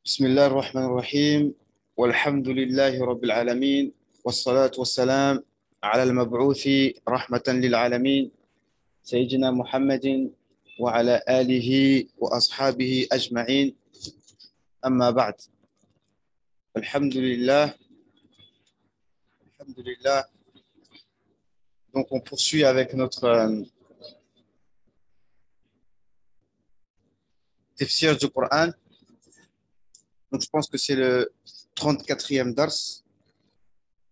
بسم الله الرحمن الرحيم. والحمد لله رب العالمين، والصلاة والسلام على المبعوث رحمة للعالمين سيدنا محمد وعلى آله وأصحابه أجمعين. أما بعد، الحمد لله الحمد لله. Donc on poursuit avec notre tafsir du Coran. Donc je pense que c'est le 34e dars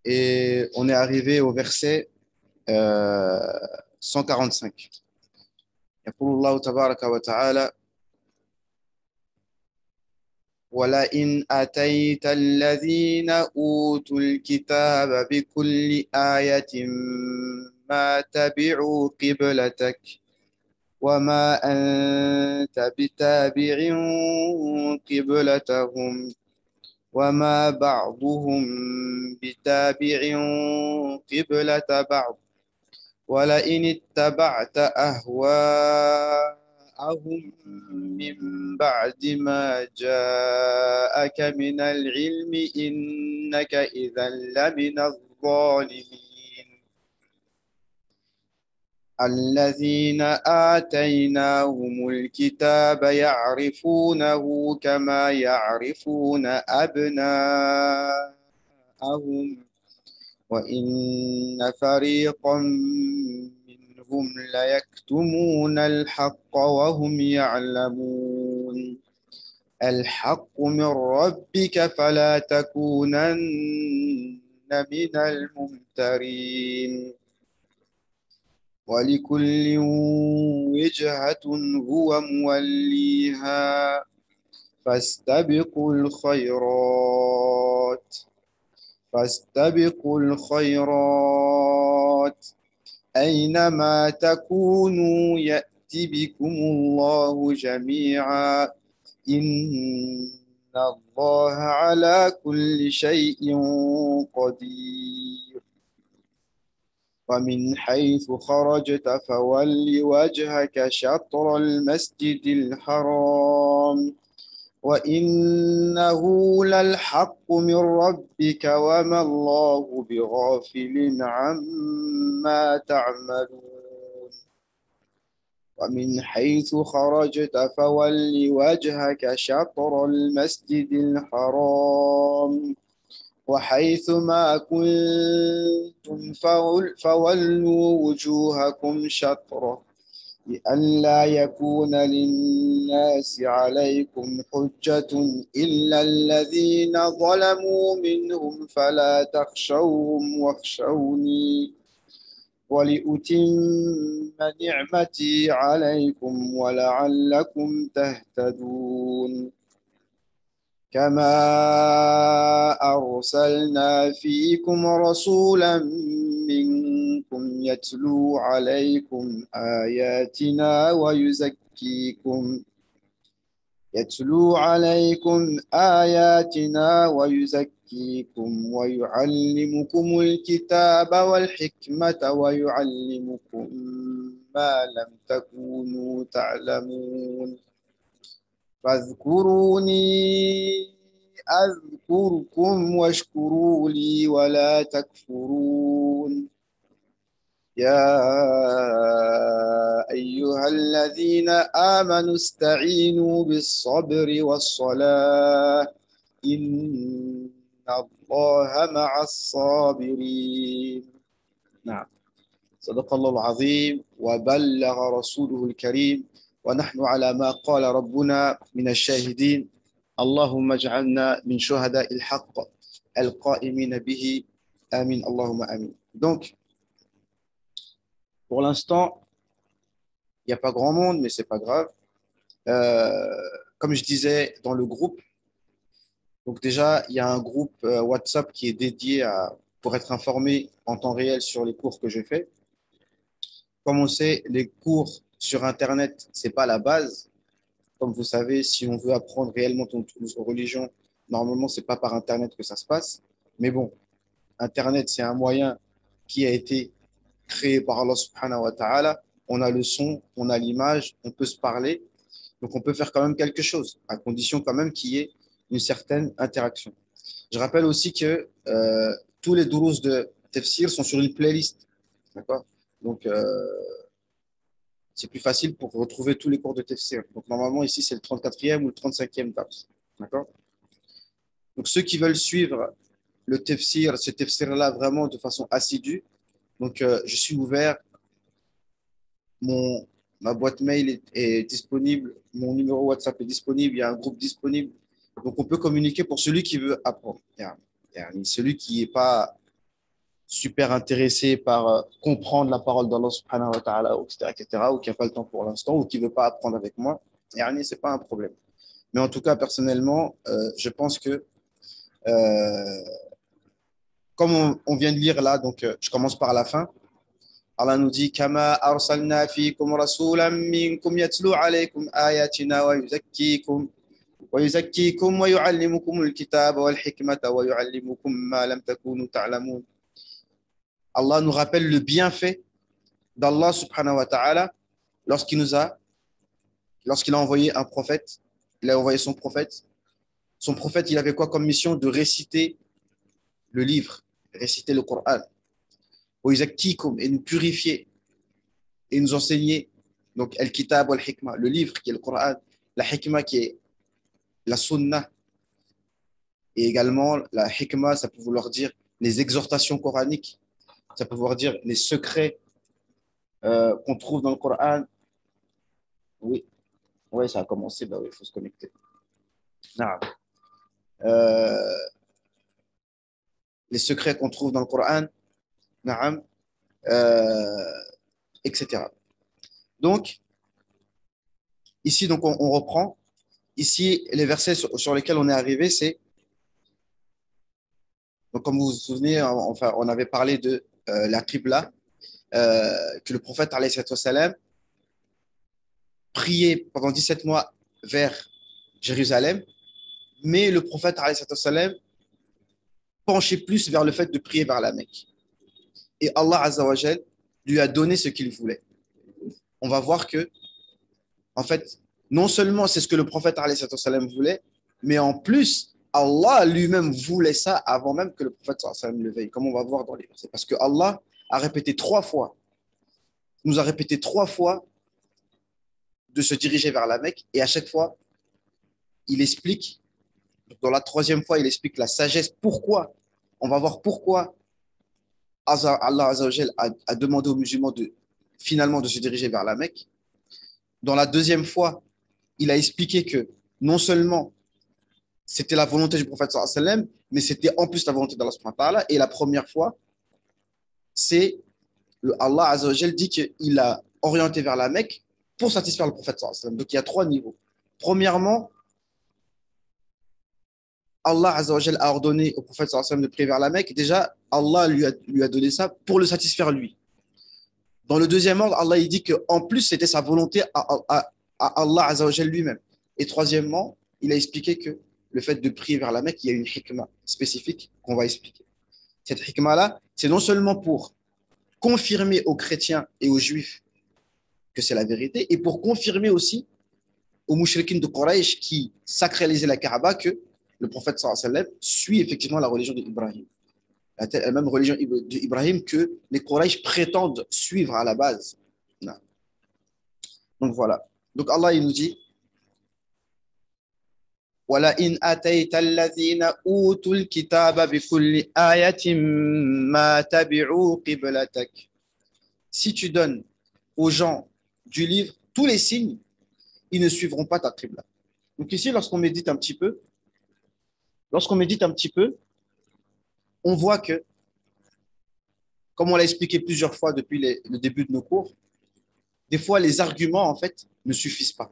et on est arrivé au verset 145. يقول الله تبارك وتعالى: ولئن أتيت الذين أوتوا الكتاب بكل آية ما تبعوا قبلتك وما أنت بتابع قبلتهم وما بعضهم بتابع قبلة بعض ولئن اتبعت أهواءهم من بعد ما جاءك من العلم إنك إذا لمن الظالمين. الذين آتيناهم الكتاب يعرفونه كما يعرفون أبناءهم وإن فريقا منهم ليكتمون الحق وهم يعلمون. الحق من ربك فلا تكونن من الممترين. ولكل وجهة هو موليها فاستبقوا الخيرات أينما تكونوا يأتي بكم الله جميعا إن الله على كل شيء قدير. ومن حيث خرجت فول وجهك شطر المسجد الحرام وإنه للحق من ربك وما الله بغافل عما تعملون. ومن حيث خرجت فول وجهك شطر المسجد الحرام وحيث ما كنتم فولوا وجوهكم شطره لئلا يكون للناس عليكم حجة إلا الذين ظلموا منهم فلا تخشوهم واخشوني ولأتم نعمتي عليكم ولعلكم تهتدون. كما أرسلنا فيكم رسولا منكم يتلو عليكم آياتنا ويزكيكم ويعلمكم الكتاب والحكمة ويعلمكم ما لم تكونوا تعلمون. فاذكروني أذكركم واشكروا لي ولا تكفرون. يا أيها الذين آمنوا استعينوا بالصبر والصلاة إن الله مع الصابرين. نعم، صدق الله العظيم وبلغ رسوله الكريم ونحن على ما قال ربنا من الشاهدين. اللهم اجعلنا من شهداء الحق القائمين به. آمين اللهم آمين. Donc, pour l'instant, il n'y a pas grand monde, mais ce n'est pas grave. Comme je disais dans le groupe, donc déjà, il y a un groupe WhatsApp qui est dédié pour être informé en temps réel sur les cours que je fais. Comme on sait, les cours sur Internet, ce n'est pas la base. Comme vous savez, si on veut apprendre réellement notre religion, normalement, ce n'est pas par Internet que ça se passe. Mais bon, Internet, c'est un moyen qui a été créé par Allah subhanahu wa ta'ala. On a le son, on a l'image, on peut se parler. Donc, on peut faire quand même quelque chose, à condition quand même qu'il y ait une certaine interaction. Je rappelle aussi que tous les durus de tafsir sont sur une playlist. D'accord? Donc, c'est plus facile pour retrouver tous les cours de tafsir. Donc, normalement, ici, c'est le 34e ou le 35e dars. D'accord? Donc, ceux qui veulent suivre le tafsir, ce tafsir-là vraiment de façon assidue, donc je suis ouvert. Mon, ma boîte mail est disponible. Mon numéro WhatsApp est disponible. Il y a un groupe disponible. Donc, on peut communiquer pour celui qui veut apprendre. Celui qui n'est pas super intéressé par comprendre la parole d'Allah subhanahu wa ta'ala, etc., ou qui n'a pas le temps pour l'instant, ou qui ne veut pas apprendre avec moi, ce n'est pas un problème. Mais en tout cas, personnellement, je pense que, comme on vient de lire là, donc je commence par la fin, Allah nous dit Kama arsalna fikum rasulan minkum yatlu alaykum ayatina wa yuzakkikum wa yuallimukum al-kitaba wal hikmata wa yuallimukum ma lam takunu ta'lamun. Allah nous rappelle le bienfait d'Allah subhanahu wa ta'ala lorsqu'il nous a lorsqu'il a envoyé un prophète, il a envoyé son prophète. Son prophète, il avait quoi comme mission? De réciter le livre, réciter le Coran. Wa yuzakkikum, et nous purifier et nous enseigner. Donc, Al-Kitab wal-Hikmah, le livre qui est le Coran, la Hikmah qui est la Sunnah, et également la Hikmah, ça peut vouloir dire les exhortations coraniques, ça peut vouloir dire les secrets qu'on trouve dans le Coran. Oui, ouais, ça a commencé, bah oui, il faut se connecter. Non. Les secrets qu'on trouve dans le Coran, naam, etc. Donc, ici, donc, on reprend. Ici, les versets sur lesquels on est arrivé, c'est, donc, comme vous vous souvenez, enfin, on avait parlé de la Qibla, que le prophète, alayhi salam, priait pendant 17 mois vers Jérusalem, mais le prophète, alayhi salam, penchait plus vers le fait de prier vers la Mecque. Et Allah, azza wa jal, lui a donné ce qu'il voulait. On va voir que, en fait, non seulement c'est ce que le prophète, alayhi salam, voulait, mais en plus, Allah lui-même voulait ça avant même que le prophète sallam le veuille, comme on va voir dans les versets. Parce que Allah a répété 3 fois, nous a répété 3 fois de se diriger vers la Mecque, et à chaque fois, il explique, dans la 3e fois, il explique la sagesse, pourquoi, on va voir pourquoi Allah Azzawajal a demandé aux musulmans finalement de se diriger vers la Mecque. Dans la 2e fois, il a expliqué que non seulement c'était la volonté du prophète sallam, mais c'était en plus la volonté d'Allah subhanahu wa ta'ala. Et la 1re fois, c'est Allah Azzawajal dit qu'il a orienté vers la Mecque pour satisfaire le prophète sallam. Donc il y a 3 niveaux. Premièrement, Allah Azzawajal a ordonné au prophète sallam de prier vers la Mecque. Déjà, Allah lui a donné ça pour le satisfaire lui. Dans le 2e ordre, Allah il dit qu'en plus, c'était sa volonté à Allah Azzawajal lui-même. Et 3e, il a expliqué que le fait de prier vers la Mecque, il y a une hikmah spécifique qu'on va expliquer. Cette hikmah-là, c'est non seulement pour confirmer aux chrétiens et aux juifs que c'est la vérité, et pour confirmer aussi aux mouchriquins de Quraysh qui sacralisaient la Kaaba que le prophète sallallahu alayhi wa sallam suit effectivement la religion d'Ibrahim. La même religion d'Ibrahim que les Quraysh prétendent suivre à la base. Non. Donc voilà. Donc Allah il nous dit وَلَئِنْ أَتَيْتَ الَّذِينَ أُوتُوا الْكِتَابَ بِكُلِّ آيَةٍ مَا تَبِعُوا قِبْلَتَكَ. Si tu donnes aux gens du livre tous les signes, ils ne suivront pas ta qibla. Donc ici, lorsqu'on médite un petit peu, on voit que, comme on l'a expliqué plusieurs fois depuis le début de nos cours, des fois, les arguments, en fait, ne suffisent pas.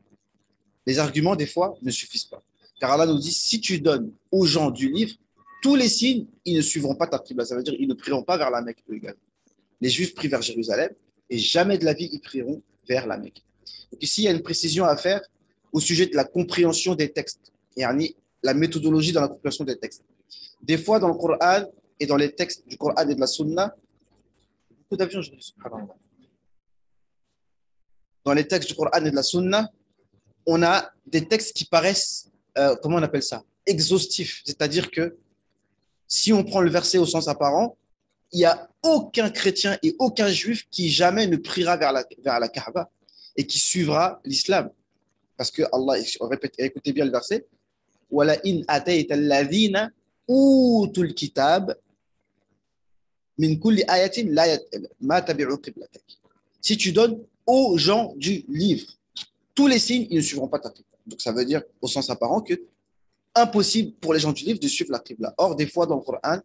Les arguments, des fois, ne suffisent pas. Car Allah nous dit, si tu donnes aux gens du livre tous les signes, ils ne suivront pas ta qibla. Ça veut dire qu'ils ne prieront pas vers la Mecque également. Les Juifs prient vers Jérusalem et jamais de la vie, ils prieront vers la Mecque. Donc ici, il y a une précision à faire au sujet de la compréhension des textes, et la méthodologie dans la compréhension des textes. Des fois, dans le Coran et dans les textes du Coran et de la Sunna, beaucoup d'avions, je dis, subhanallah. Dans les textes du Coran et de la Sunna, on a des textes qui paraissent, comment on appelle ça? exhaustif. C'est-à-dire que si on prend le verset au sens apparent, il n'y a aucun chrétien et aucun juif qui jamais ne priera vers la Kaaba et qui suivra l'islam. Parce que Allah, répète, écoutez bien le verset, wala in atayta alladhina utul kitab min kulli ayatin la ma tabi'u qiblatak. Si tu donnes aux gens du livre tous les signes, ils ne suivront pas ta qibla. Donc ça veut dire au sens apparent que impossible pour les gens du livre de suivre la qibla. Or des fois dans le Coran,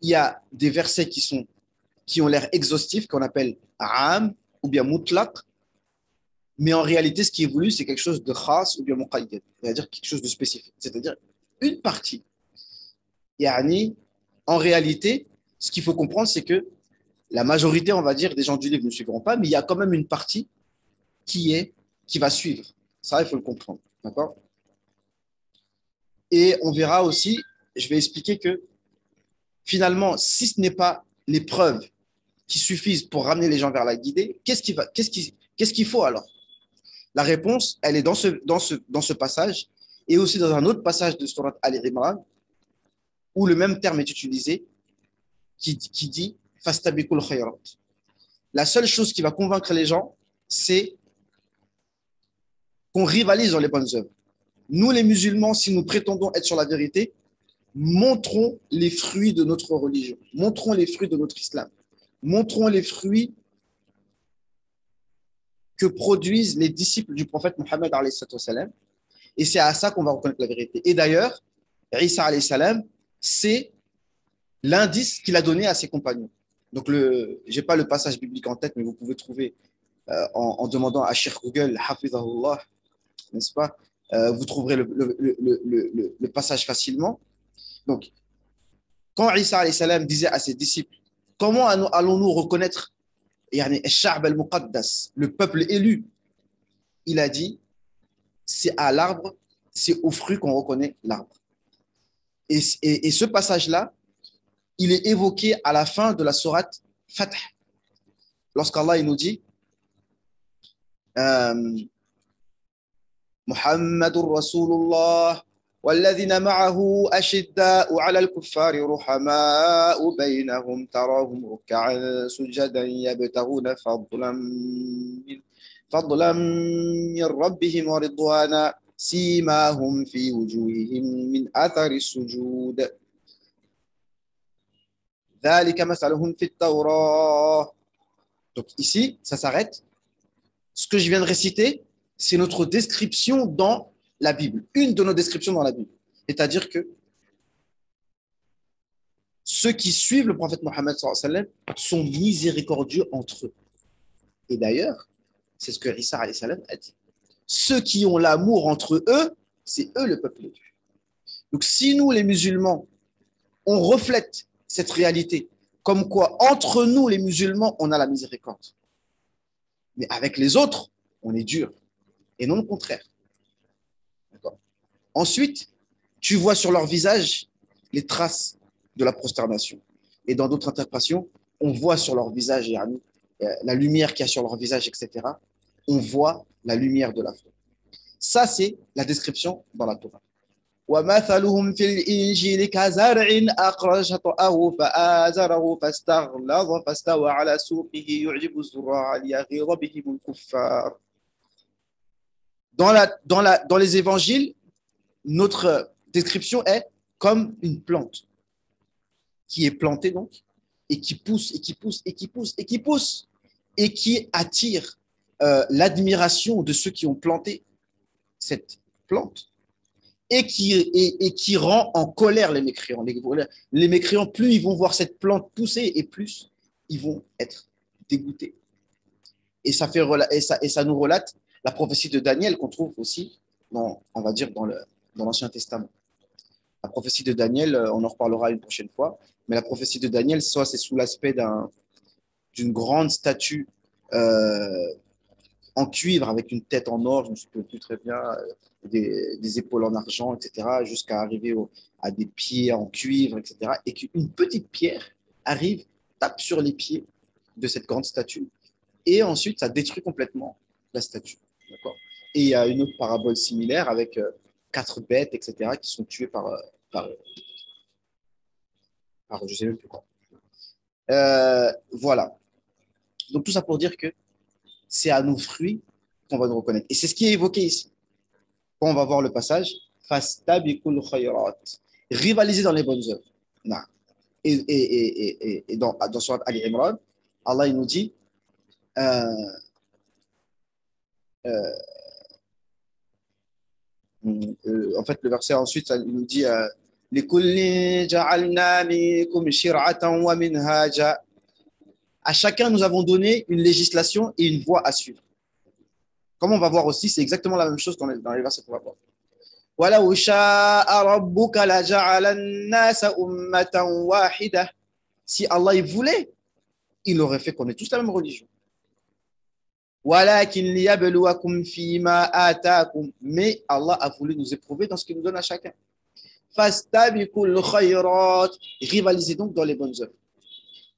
il y a des versets qui ont l'air exhaustifs qu'on appelle am ou bien mutlaq, mais en réalité ce qui est voulu c'est quelque chose de khas ou bien muqayyad, c'est-à-dire quelque chose de spécifique, c'est-à-dire une partie. Yani, en réalité, ce qu'il faut comprendre, c'est que la majorité, on va dire, des gens du livre ne suivront pas, mais il y a quand même une partie qui va suivre. Ça, il faut le comprendre. D'accord? Et on verra aussi, je vais expliquer que finalement, si ce n'est pas les preuves qui suffisent pour ramener les gens vers la guidée, qu'est-ce qu'il faut alors? La réponse, elle est dans ce passage et aussi dans un autre passage de Surat Al-Imran où le même terme est utilisé qui dit Fastabikul khayrat. La seule chose qui va convaincre les gens, c'est qu'on rivalise dans les bonnes œuvres. Nous, les musulmans, si nous prétendons être sur la vérité, montrons les fruits de notre religion, montrons les fruits de notre islam, montrons les fruits que produisent les disciples du prophète Mohammed, et c'est à ça qu'on va reconnaître la vérité. Et d'ailleurs, Isa, c'est l'indice qu'il a donné à ses compagnons. Donc, je n'ai pas le passage biblique en tête, mais vous pouvez trouver en demandant à Cheikh Google, Hafizahullah, n'est-ce pas? Vous trouverez le passage facilement. Donc, quand Isa disait à ses disciples, comment allons-nous reconnaître le peuple élu? Il a dit, c'est à l'arbre, c'est au fruit qu'on reconnaît l'arbre. Et ce passage-là, il est évoqué à la fin de la sourate Fath. Lorsqu'Allah il nous dit Muhammadur Rasulullah والذين معه أشداء على الكفار رحماء بينهم تراهم ركعا سجدا يبتغون فضلا من ربهم ورضوانا سيماهم في وجوههم من أثر السجود ذلك مثلهم في التوراة. Donc ici, ça s'arrête. Ce que je viens de réciter, c'est notre description dans la Bible, une de nos descriptions dans la Bible. C'est-à-dire que ceux qui suivent le prophète Mohammed sont miséricordieux entre eux. Et d'ailleurs, c'est ce que Isa a dit. Ceux qui ont l'amour entre eux, c'est eux le peuple élu. Donc si nous, les musulmans, on reflète cette réalité, comme quoi entre nous, les musulmans, on a la miséricorde. Mais avec les autres, on est dur. Et non le contraire. D'accord. Ensuite, tu vois sur leur visage les traces de la prosternation. Et dans d'autres interprétations, on voit sur leur visage la lumière qu'il y a sur leur visage, etc. On voit la lumière de la foi. Ça, c'est la description dans la Torah. ومثلهم في الإنجيل كزرع أخرج شطأه فآزره فاستغلظ فاستوى على سوقه يعجب الزراع ليغيظ بهم الكفار. Dans les évangiles, notre description est comme une plante qui est plantée donc et qui pousse et qui pousse et qui pousse et qui pousse et qui attire l'admiration de ceux qui ont planté cette plante et qui rend en colère les mécréants. Les mécréants, plus ils vont voir cette plante pousser et plus ils vont être dégoûtés. Et ça nous relate la prophétie de Daniel qu'on trouve aussi, on va dire, dans l'Ancien Testament. La prophétie de Daniel, on en reparlera une prochaine fois, mais la prophétie de Daniel, soit c'est sous l'aspect d'une grande statue en cuivre avec une tête en or, je ne me souviens plus très bien, des épaules en argent, etc., jusqu'à arriver à des pieds en cuivre, etc., et qu'une petite pierre arrive, tape sur les pieds de cette grande statue, et ensuite ça détruit complètement la statue. D'accord. Et il y a une autre parabole similaire avec 4 bêtes, etc., qui sont tuées par, par je ne sais même plus quoi. Voilà. Donc, tout ça pour dire que c'est à nos fruits qu'on va nous reconnaître. Et c'est ce qui est évoqué ici. Quand on va voir le passage, fastabiqul khayrat, rivaliser dans les bonnes œuvres. Non. Et dans Surat Ali Imran, Allah il nous dit, euh, euh, en fait, le verset ensuite, il nous dit لِكُلٍّ جَعَلْنَا مِنكُمْ شِرْعَةً وَمِنْهَاجًا. À chacun, nous avons donné une législation et une voie à suivre. Comme on va voir aussi, c'est exactement la même chose dans les versets qu'on va voir. وَلَوْ شَاءَ رَبُّكَ لَجَعَلَ النَّاسَ أُمَّةً وَاحِدَةً. Si Allah il voulait, il aurait fait qu'on ait tous la même religion. وَلَكِنْ لِيَبْلُوَكُمْ فِي مَا آتَاكُمْ. Mais Allah a voulu nous éprouver dans ce qu'il nous donne à chacun. فَاسْتَبِقُوا الْخَيْرَاتِ. Rivalisez donc dans les bonnes œuvres.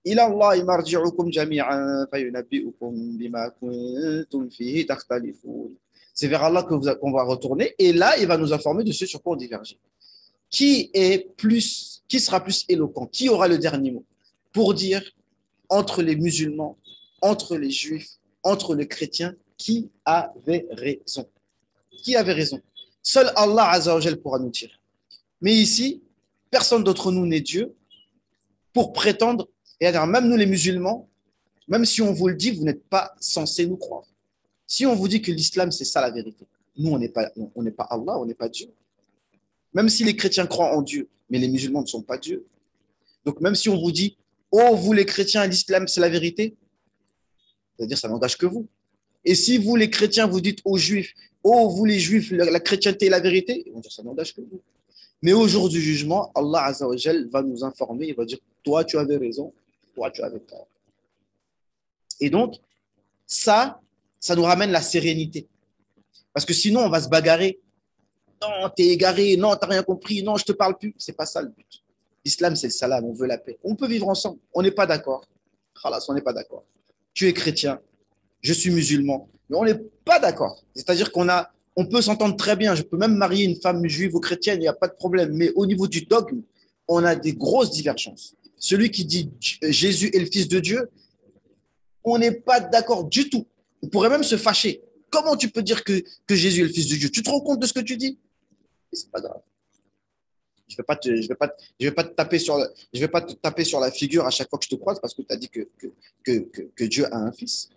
إِلَى اللَّهِ مَرْجِعُكُمْ جَمِيعًا فَيُنَبِّئُكُم بِمَا كُنتُمْ فِيهِ تَخْتَلِفُونَ. C'est vers Allah qu'on va retourner et là, il va nous informer de ce sur quoi on diverge. Qui sera plus éloquent? Qui aura le dernier mot pour dire entre les musulmans, entre les juifs, entre les chrétiens, qui avait raison? Qui avait raison? Seul Allah Azza wa Jal pourra nous dire. Mais ici, personne d'entre nous n'est Dieu pour prétendre, et même nous les musulmans, même si on vous le dit, vous n'êtes pas censé nous croire. Si on vous dit que l'islam, c'est ça la vérité, nous, on n'est pas Allah, on n'est pas Dieu. Même si les chrétiens croient en Dieu, mais les musulmans ne sont pas Dieu. Donc même si on vous dit, oh, vous les chrétiens, l'islam, c'est la vérité, c'est-à-dire ça n'engage que vous. Et si vous, les chrétiens, vous dites aux juifs, oh, vous les juifs, la chrétienté est la vérité, ils vont dire ça n'engage que vous. Mais au jour du jugement, Allah Azza wa Jal va nous informer, il va dire, toi tu avais raison, toi tu avais tort. Et donc, ça nous ramène la sérénité. Parce que sinon, on va se bagarrer. Non, t'es égaré, non, t'as rien compris, non, je te parle plus. C'est pas ça le but. L'islam, c'est le salam, on veut la paix. On peut vivre ensemble, on n'est pas d'accord. Khalas, on n'est pas d'accord. Tu es chrétien, je suis musulman, mais on n'est pas d'accord. C'est-à-dire on peut s'entendre très bien. Je peux même marier une femme juive ou chrétienne, il n'y a pas de problème. Mais au niveau du dogme, on a des grosses divergences. Celui qui dit Jésus est le Fils de Dieu, on n'est pas d'accord du tout. On pourrait même se fâcher. Comment tu peux dire que Jésus est le Fils de Dieu? Tu te rends compte de ce que tu dis? C'est pas grave. Je vais pas te taper sur la figure à chaque fois que je te croise parce que tu as dit que Dieu a un fils.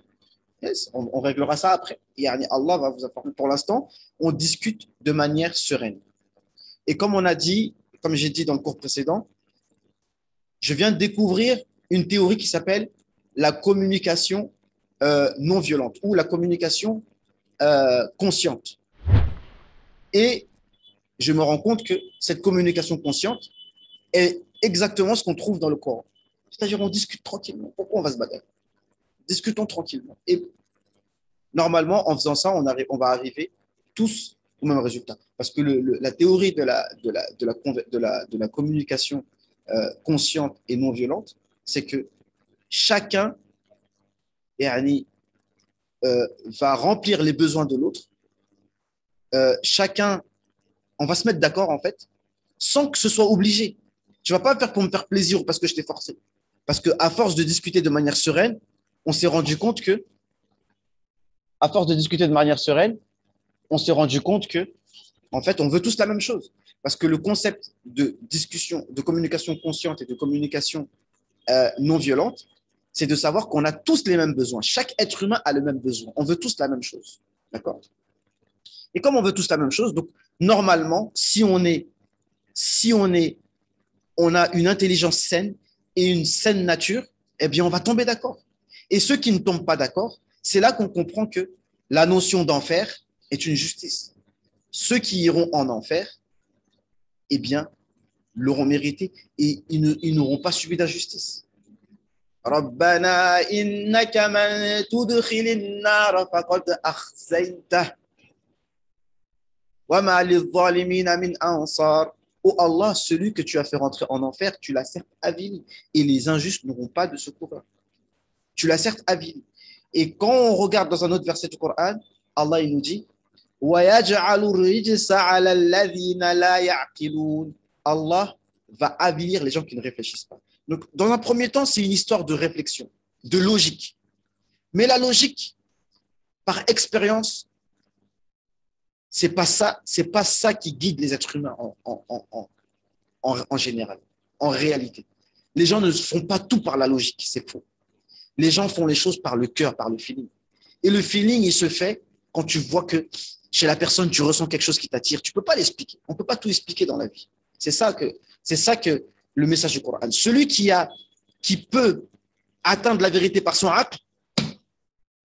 Yes, on réglera ça après. Et Allah va vous informer. Pour l'instant, on discute de manière sereine. Et comme on a dit, comme j'ai dit dans le cours précédent, je viens de découvrir une théorie qui s'appelle la communication non violente ou la communication consciente. Et je me rends compte que cette communication consciente est exactement ce qu'on trouve dans le Coran. C'est-à-dire, on discute tranquillement. Pourquoi on va se bagarrer? Discutons tranquillement. Et normalement, en faisant ça, on va arriver tous au même résultat. Parce que la théorie de la communication consciente et non violente, c'est que chacun va remplir les besoins de l'autre. Chacun, on va se mettre d'accord en fait, sans que ce soit obligé. Tu ne vas pas faire pour me faire plaisir ou parce que je t'ai forcé. Parce qu'à force de discuter de manière sereine, on s'est rendu compte que, à force de discuter de manière sereine, on s'est rendu compte que, en fait, on veut tous la même chose. Parce que le concept de discussion, de communication consciente et de communication non violente, c'est de savoir qu'on a tous les mêmes besoins. Chaque être humain a le même besoin. On veut tous la même chose. D'accord? Et comme on veut tous la même chose, donc normalement, si on a une intelligence saine et une saine nature, eh bien, on va tomber d'accord. Et ceux qui ne tombent pas d'accord, c'est là qu'on comprend que la notion d'enfer est une justice. Ceux qui iront en enfer, eh bien, l'auront mérité et ils n'auront pas subi d'injustice. ربنا إنك من تدخل النار فقد أخزيته وما للظالمين من أنصار. Oh Allah, celui que tu as fait rentrer en enfer, tu l'as certes avili et les injustes n'auront pas de secours. Tu l'as certes avili. Et quand on regarde dans un autre verset du Coran, Allah il nous dit وَيَجْعَلُ الرِّجْسَ عَلَى الَّذِينَ لَا يَعْقِلُونَ. Allah va avilir les gens qui ne réfléchissent pas. Donc, dans un premier temps, c'est une histoire de réflexion, de logique. Mais la logique, par expérience, c'est pas ça qui guide les êtres humains en général, en réalité. Les gens ne font pas tout par la logique, c'est faux. Les gens font les choses par le cœur, par le feeling. Et le feeling, il se fait quand tu vois que chez la personne, tu ressens quelque chose qui t'attire. Tu ne peux pas l'expliquer. On ne peut pas tout expliquer dans la vie. C'est ça que le message du Coran. Celui qui peut atteindre la vérité par son acte,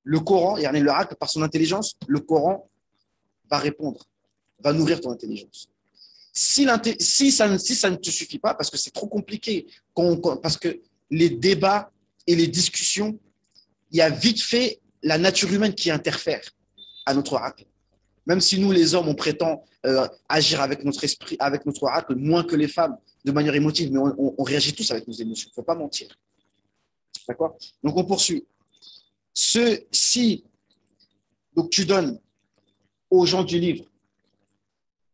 le Coran, et le acte par son intelligence, le Coran va répondre, va nourrir ton intelligence. Si ça ne te suffit pas, parce que c'est trop compliqué, parce que les débats et les discussions, il y a vite fait la nature humaine qui interfère à notre acte. Même si nous, les hommes, on prétend agir avec notre esprit, avec notre acte, moins que les femmes, de manière émotive, mais on réagit tous avec nos émotions. Il ne faut pas mentir. D'accord? Donc, on poursuit. Si donc, tu donnes aux gens du livre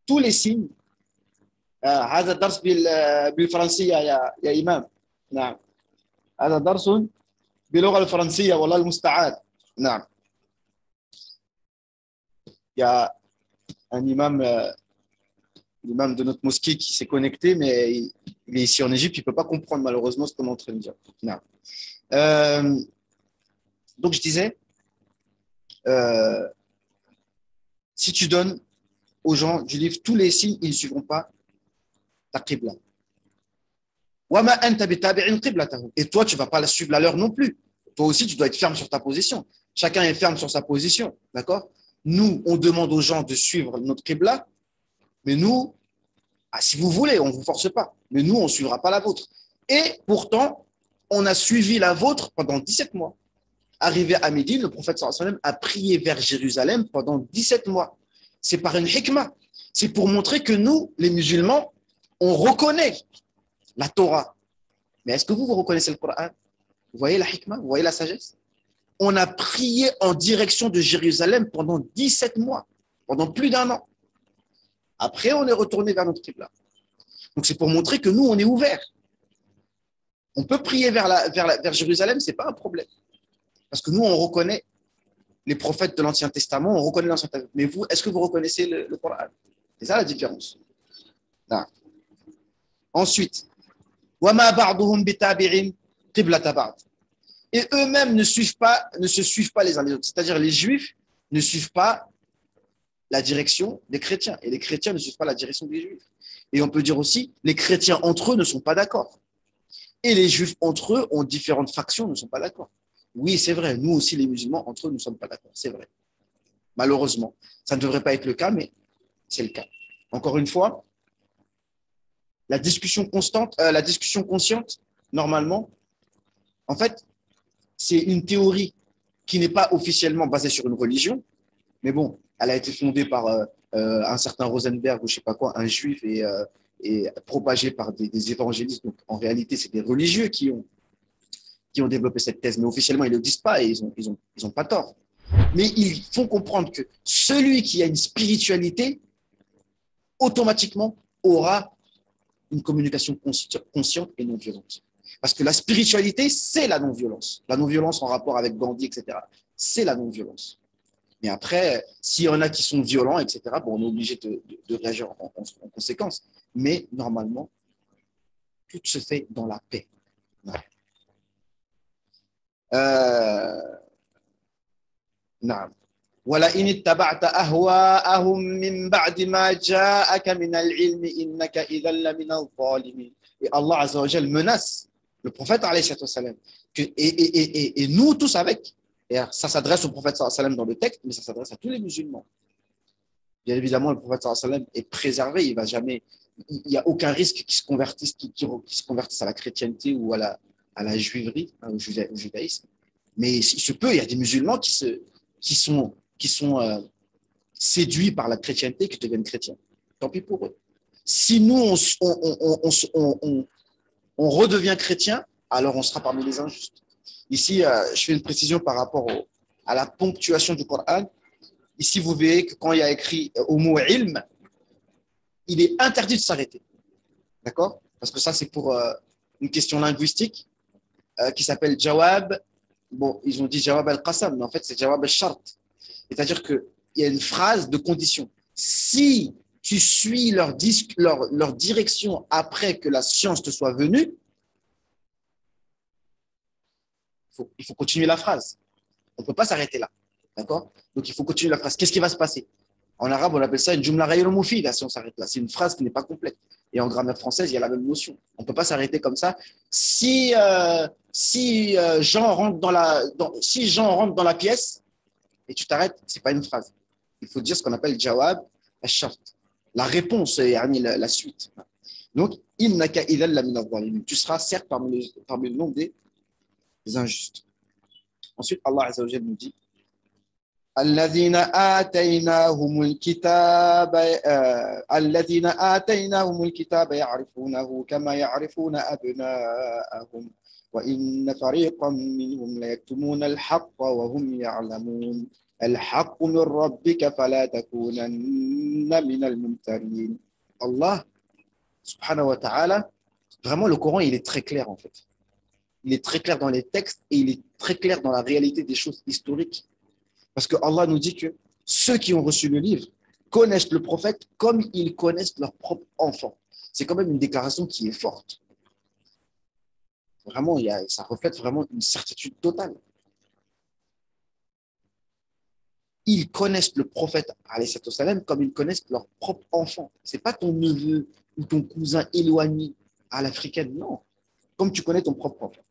tous les signes, هذا الدرس بالفرنسية يا إمام. نعم. هذا درس باللغة الفرنسية والله المستعان. نعم. Il y a un l'imam de notre mosquée qui s'est connecté, mais il est ici en Égypte, il ne peut pas comprendre malheureusement ce qu'on est en train de dire. Non. Donc je disais, si tu donnes aux gens du livre tous les signes, ils ne suivront pas ta qibla. Et toi, tu ne vas pas la suivre la leur non plus. Toi aussi, tu dois être ferme sur ta position. Chacun est ferme sur sa position. D'accord? Nous, on demande aux gens de suivre notre qibla, mais nous, si vous voulez, on ne vous force pas. Mais nous, on ne suivra pas la vôtre. Et pourtant, on a suivi la vôtre pendant 17 mois. Arrivé à Médine, le prophète sallallahu alayhi wa sallam a prié vers Jérusalem pendant 17 mois. C'est par une hikmah. C'est pour montrer que nous, les musulmans, on reconnaît la Torah. Mais est-ce que vous reconnaissez le Coran? Vous voyez la hikmah? Vous voyez la sagesse? On a prié en direction de Jérusalem pendant 17 mois, pendant plus d'un an. Après, on est retourné vers notre qibla. Donc, c'est pour montrer que nous, on est ouverts. On peut prier vers Jérusalem, ce n'est pas un problème. Parce que nous, on reconnaît les prophètes de l'Ancien Testament, on reconnaît l'Ancien Testament. Mais vous, est-ce que vous reconnaissez le Coran? C'est ça la différence. Non. Ensuite, et eux-mêmes ne se suivent pas les uns les autres. C'est-à-dire les Juifs ne suivent pas la direction des chrétiens et les chrétiens ne suivent pas la direction des Juifs. Et on peut dire aussi, les chrétiens entre eux ne sont pas d'accord. Et les Juifs entre eux ont différentes factions, ne sont pas d'accord. Oui, c'est vrai, nous aussi les musulmans entre eux ne sommes pas d'accord, c'est vrai. Malheureusement, ça ne devrait pas être le cas, mais c'est le cas. Encore une fois, la discussion consciente, normalement, en fait, c'est une théorie qui n'est pas officiellement basée sur une religion, mais bon, elle a été fondée par un certain Rosenberg ou je ne sais pas quoi, un juif et propagée par des évangélistes. Donc, en réalité, c'est des religieux qui ont développé cette thèse, mais officiellement, ils ne le disent pas et ils ont pas tort. Mais ils font comprendre que celui qui a une spiritualité, automatiquement, aura une communication consciente et non violente. Parce que la spiritualité, c'est la non-violence. La non-violence en rapport avec Gandhi, etc., c'est la non-violence. Mais après, s'il y en a qui sont violents, etc., bon, on est obligé de réagir en conséquence. Mais normalement, tout se fait dans la paix. نعم ولئن اتبعت أهواءهم من بعد ما جاءك من العلم إنك إذا لمن الظالمين. Et Allah Azza wa Jal menace le prophète alayhi salam et nous tous avec. Et ça s'adresse au prophète sallallahu alayhi wa sallam dans le texte, mais ça s'adresse à tous les musulmans. Bien évidemment, le prophète sallallahu alayhi wa sallam est préservé, il va jamais, il n'y a aucun risque qu'il se convertisse, qu'il se convertisse à la chrétienté ou à la juiverie, au judaïsme. Mais il se peut, il y a des musulmans qui sont séduits par la chrétienté, qui deviennent chrétiens. Tant pis pour eux. Si nous, on redevient chrétien, alors on sera parmi les injustes. Ici, je fais une précision par rapport à la ponctuation du Coran. Ici, vous verrez que quand il y a écrit au mot ilm, il est interdit de s'arrêter. D'accord? Parce que ça, c'est pour une question linguistique qui s'appelle jawab. Bon, ils ont dit jawab al-qasam, mais en fait, c'est jawab al-shart. C'est-à-dire qu'il y a une phrase de condition. Si tu suis leur direction après que la science te soit venue, il faut continuer la phrase. On ne peut pas s'arrêter là. D'accord? Donc, il faut continuer la phrase. Qu'est-ce qui va se passer? En arabe, on appelle ça une jumla ghayr mufida si on s'arrête là. C'est une phrase qui n'est pas complète. Et en grammaire française, il y a la même notion. On ne peut pas s'arrêter comme ça. Si Jean rentre si Jean rentre dans la pièce et tu t'arrêtes, ce n'est pas une phrase. Il faut dire ce qu'on appelle jawab al-shart. La réponse, la suite. Donc, innaka idhal la min adh-dhalimin. Tu seras certes parmi le nombre des injustes. Ensuite, Allah Azza wa Jalla nous dit الذين آتيناهم الكتاب يعرفونه كما يعرفون أبناءهم وإن فريقا منهم ليكتمون الحق وهم يعلمون الحق من ربك فلا تكونن من الممترين. Allah subhanahu wa ta'ala, vraiment le Coran il est très clair en fait. Il est très clair dans les textes et il est très clair dans la réalité des choses historiques. Parce que Allah nous dit que ceux qui ont reçu le livre connaissent le prophète comme ils connaissent leur propre enfant. C'est quand même une déclaration qui est forte. Vraiment, ça reflète vraiment une certitude totale. Ils connaissent le prophète comme ils connaissent leur propre enfant. Ce n'est pas ton neveu ou ton cousin éloigné à l'africaine, non. Comme tu connais ton propre enfant.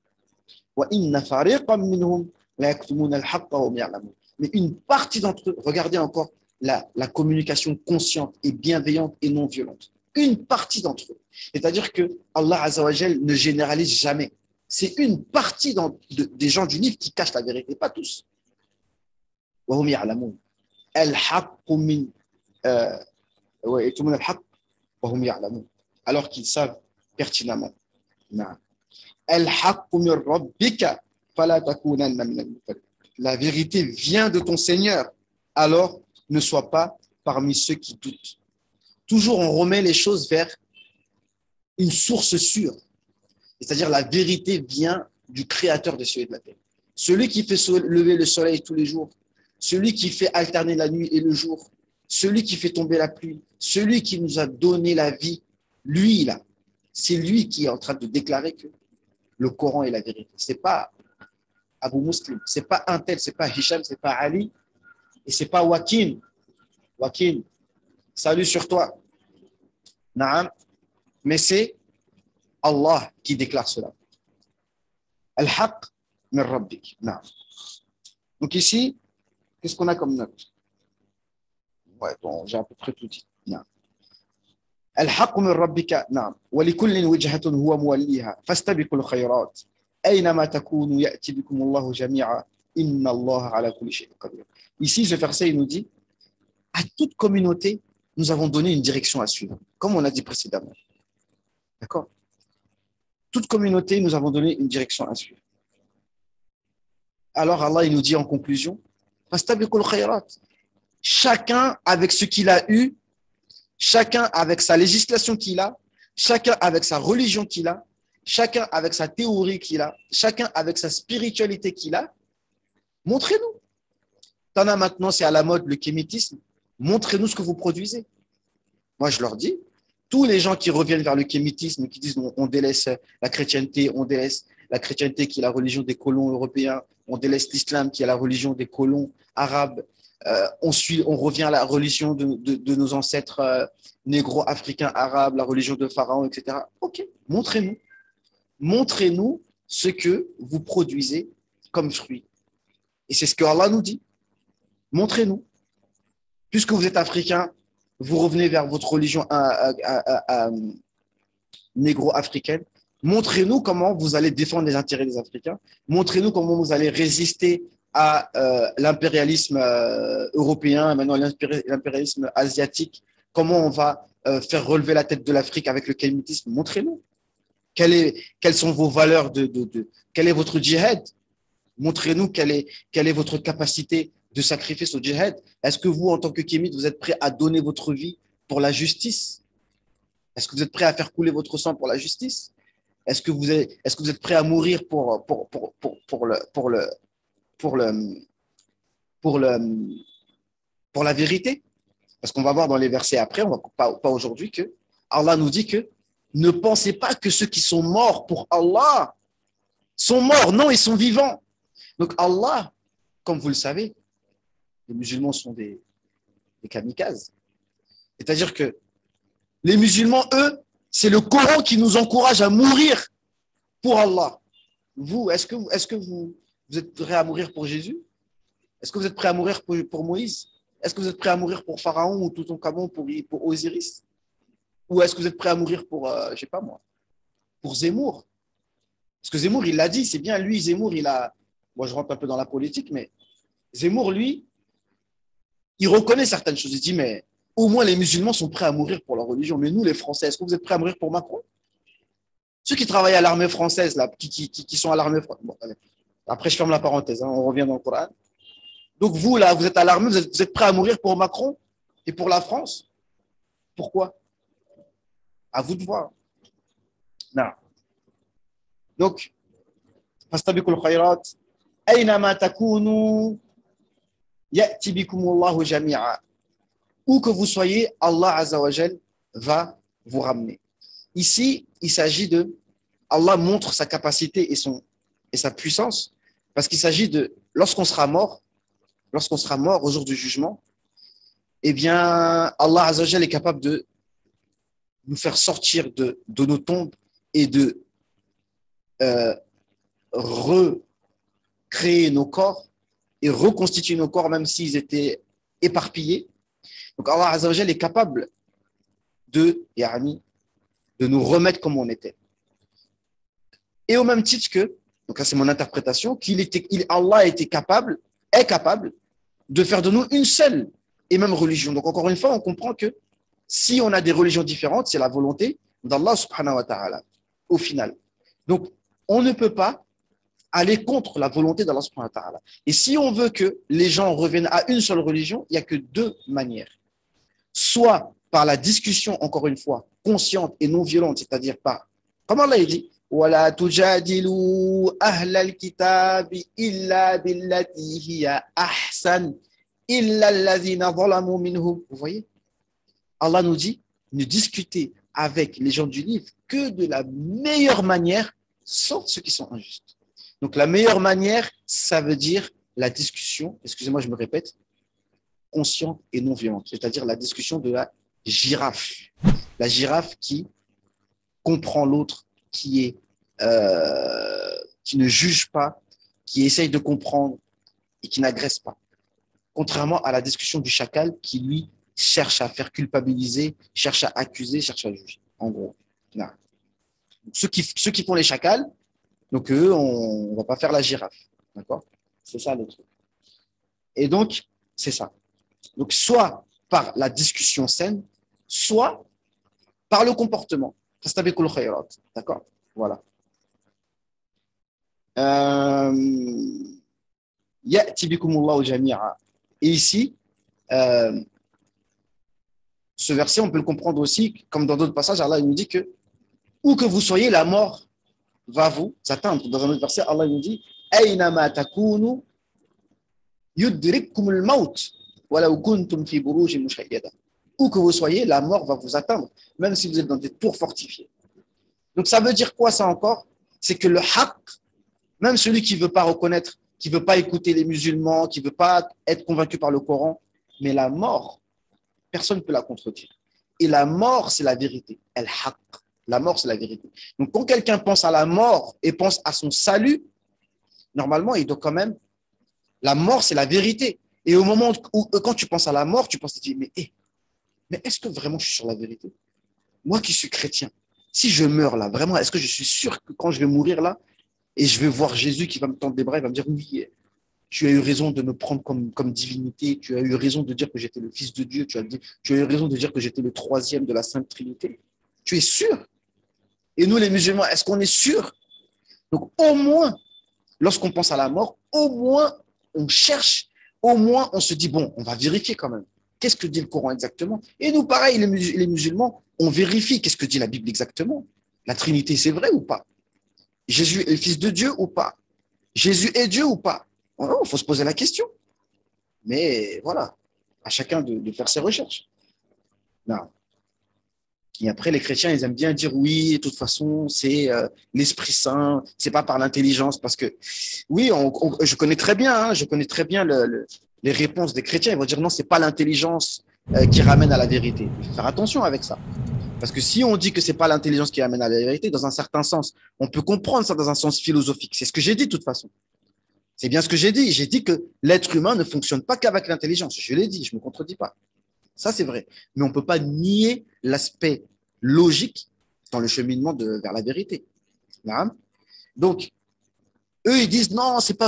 Mais une partie d'entre eux, regardez encore la communication consciente et bienveillante et non violente. Une partie d'entre eux. C'est-à-dire que Allah Azza wa Jal ne généralise jamais. C'est une partie des gens du livre qui cachent la vérité, pas tous. وهم يعلمون الحق من يكتمون الحق وهم يعلمون alors qu'ils savent pertinemment. نعم. الحق من ربك فلا تكونن من الممترين. La vérité vient de ton Seigneur, alors ne sois pas parmi ceux qui doutent. Toujours on remet les choses vers une source sûre. C'est-à-dire la vérité vient du Créateur des cieux et de la terre. Celui qui fait lever le soleil tous les jours, celui qui fait alterner la nuit et le jour, celui qui fait tomber la pluie, celui qui nous a donné la vie, lui là, c'est lui qui est en train de déclarer que le Coran est la vérité. Ce n'est pas Abu Muslim, ce n'est pas un tel, ce n'est pas Hicham, ce n'est pas Ali, et ce n'est pas Wakim. Wakim, salut sur toi. Naam. Mais c'est Allah qui déclare cela. Al-Haq min Rabbik. Naam. Donc ici, qu'est-ce qu'on a comme note? Ouais, bon, j'ai à peu près tout dit. Naam. الحق من ربك نعم ولكل وجهة هو موليها فاستبقوا الخيرات أينما تكونوا يأتي بكم الله جميعا إن الله على كل شيء قدير. Ici, ce verset il nous dit à toute communauté, nous avons donné une direction à suivre, comme on a dit précédemment. D'accord? Toute communauté, nous avons donné une direction à suivre. Alors Allah il nous dit en conclusion فاستبقوا الخيرات. Chacun avec ce qu'il a eu, chacun avec sa législation qu'il a, chacun avec sa religion qu'il a, chacun avec sa théorie qu'il a, chacun avec sa spiritualité qu'il a, montrez-nous. T'en as maintenant, c'est à la mode le kémétisme. Montrez-nous ce que vous produisez. Moi, je leur dis, tous les gens qui reviennent vers le kémétisme, qui disent on délaisse la chrétienté, on délaisse la chrétienté qui est la religion des colons européens, on délaisse l'islam qui est la religion des colons arabes, on revient à la religion de nos ancêtres négro-africains arabes, la religion de Pharaon, etc. Ok, montrez-nous. Montrez-nous ce que vous produisez comme fruit. Et c'est ce que Allah nous dit. Montrez-nous. Puisque vous êtes africain, vous revenez vers votre religion négro-africaine. Montrez-nous comment vous allez défendre les intérêts des Africains. Montrez-nous comment vous allez résister à l'impérialisme européen, maintenant l'impérialisme asiatique. Comment on va faire relever la tête de l'Afrique avec le kémétisme. Montrez-nous. Quelles sont vos valeurs quel est votre djihad? Montrez-nous quelle est votre capacité de sacrifice au djihad? Est-ce que vous, en tant que kémite, vous êtes prêt à donner votre vie pour la justice? Est-ce que vous êtes prêt à faire couler votre sang pour la justice? Est-ce que vous êtes prêt à mourir pour, le, pour, le, pour la vérité? Parce qu'on va voir dans les versets après, on va pas aujourd'hui, que Allah nous dit que ne pensez pas que ceux qui sont morts pour Allah sont morts. Non, ils sont vivants. Donc Allah, comme vous le savez, les musulmans sont des kamikazes. C'est-à-dire que les musulmans, eux, c'est le Coran qui nous encourage à mourir pour Allah. Vous, est-ce que vous êtes prêt à mourir pour Jésus? Est-ce que vous êtes prêt à mourir pour Moïse? Est-ce que vous êtes prêt à mourir pour Pharaon ou Toutankhamon, pour Osiris? Ou est-ce que vous êtes prêt à mourir pour, je sais pas moi, pour Zemmour? Parce que Zemmour, il l'a dit, c'est bien lui, Zemmour, il a... Moi, je rentre un peu dans la politique, mais Zemmour, lui, il reconnaît certaines choses. Il dit, mais au moins les musulmans sont prêts à mourir pour leur religion. Mais nous, les Français, est-ce que vous êtes prêts à mourir pour Macron? Ceux qui travaillent à l'armée française, là, qui sont à l'armée française. Bon, après, je ferme la parenthèse, hein, on revient dans le Coran. Donc vous, là, vous êtes à l'armée, vous êtes prêts à mourir pour Macron et pour la France? Pourquoi? À vous de voir. Non. Donc, fastabiqul khayrat, aynama takunu ya'ti bikumullahu jami'a. Où que vous soyez, Allah Azza wa Jal va vous ramener. Ici, il s'agit de... Allah montre sa capacité et sa puissance, parce qu'il s'agit de... Lorsqu'on sera mort au jour du jugement, eh bien, Allah Azza wa Jal est capable de nous faire sortir de nos tombes et de recréer nos corps et reconstituer nos corps, même s'ils étaient éparpillés. Donc Allah Azza wa Jal est capable de nous remettre comme on était. Et au même titre que, donc là c'est mon interprétation, Allah est capable de faire de nous une seule et même religion. Donc encore une fois, on comprend que si on a des religions différentes, c'est la volonté d'Allah subhanahu wa ta'ala, au final. Donc on ne peut pas aller contre la volonté d'Allah subhanahu wa ta'ala. Et si on veut que les gens reviennent à une seule religion, il n'y a que deux manières. Soit par la discussion, encore une fois, consciente et non violente, c'est-à-dire par, comme Allah dit, وَلَا تُجَادِلُوا أَهْلَ الْكِتَابِ إِلَّا بِالَّتِي هِيَ أَحْسَنُ إِلَّا الَّذِينَ ظَلَمُوا مِنْهُمْ. Vous voyez, Allah nous dit, ne discutez avec les gens du livre que de la meilleure manière, sauf ceux qui sont injustes. Donc la meilleure manière, ça veut dire la discussion, excusez-moi, je me répète, consciente et non violente, c'est-à-dire la discussion de la girafe. La girafe qui comprend l'autre, qui ne juge pas, qui essaye de comprendre et qui n'agresse pas. Contrairement à la discussion du chacal qui, lui, cherche à faire culpabiliser, cherche à accuser, cherche à juger. En gros. Donc, ceux qui font les chacals, donc eux, on ne va pas faire la girafe. D'accord? C'est ça le truc. Et donc, c'est ça. Donc, soit par la discussion saine, soit par le comportement. D'accord? Voilà. Et ici, ce verset, on peut le comprendre aussi, comme dans d'autres passages, Allah nous dit que où que vous soyez, la mort va vous atteindre. Dans un autre verset, Allah nous dit Aynama takunu yudrikkumul maut walau kuntum fi burujin mushayyada. Où que vous soyez, la mort va vous atteindre, même si vous êtes dans des tours fortifiées. Donc ça veut dire quoi ça encore? C'est que le haqq, même celui qui ne veut pas reconnaître, qui ne veut pas écouter les musulmans, qui ne veut pas être convaincu par le Coran, mais la mort, personne ne peut la contredire. Et la mort, c'est la vérité. El-haqq. La mort, c'est la vérité. Donc quand quelqu'un pense à la mort et pense à son salut, normalement, il doit quand même... La mort, c'est la vérité. Et au moment où, quand tu penses à la mort, tu penses, tu dis, mais est-ce que vraiment je suis sur la vérité? Moi qui suis chrétien, si je meurs là, vraiment, est-ce que je suis sûr que quand je vais mourir là, et je vais voir Jésus qui va me tendre des bras, il va me dire, oui, tu as eu raison de me prendre comme divinité, tu as eu raison de dire que j'étais le Fils de Dieu, tu as eu raison de dire que j'étais le troisième de la Sainte Trinité. Tu es sûr? Et nous, les musulmans, est-ce qu'on est sûr? Donc, au moins, lorsqu'on pense à la mort, au moins, on cherche au moins on se dit, bon, on va vérifier quand même. Qu'est-ce que dit le Coran exactement? Et nous, pareil, les musulmans, on vérifie qu'est-ce que dit la Bible exactement. La Trinité, c'est vrai ou pas? Jésus est le Fils de Dieu ou pas? Jésus est Dieu ou pas? Il faut se poser la question. Mais voilà, à chacun de faire ses recherches. Non. Et après, les chrétiens, ils aiment bien dire oui, de toute façon, c'est l'Esprit Saint, c'est pas par l'intelligence, parce que oui, je connais très bien, hein, je connais très bien les réponses des chrétiens. Ils vont dire non, c'est pas l'intelligence qui ramène à la vérité. Il faut faire attention avec ça, parce que si on dit que c'est pas l'intelligence qui ramène à la vérité, dans un certain sens, on peut comprendre ça dans un sens philosophique. C'est ce que j'ai dit de toute façon. C'est bien ce que j'ai dit. J'ai dit que l'être humain ne fonctionne pas qu'avec l'intelligence. Je l'ai dit, je me contredis pas. Ça, c'est vrai. Mais on ne peut pas nier l'aspect logique dans le cheminement vers la vérité. Donc, eux, ils disent non, c'est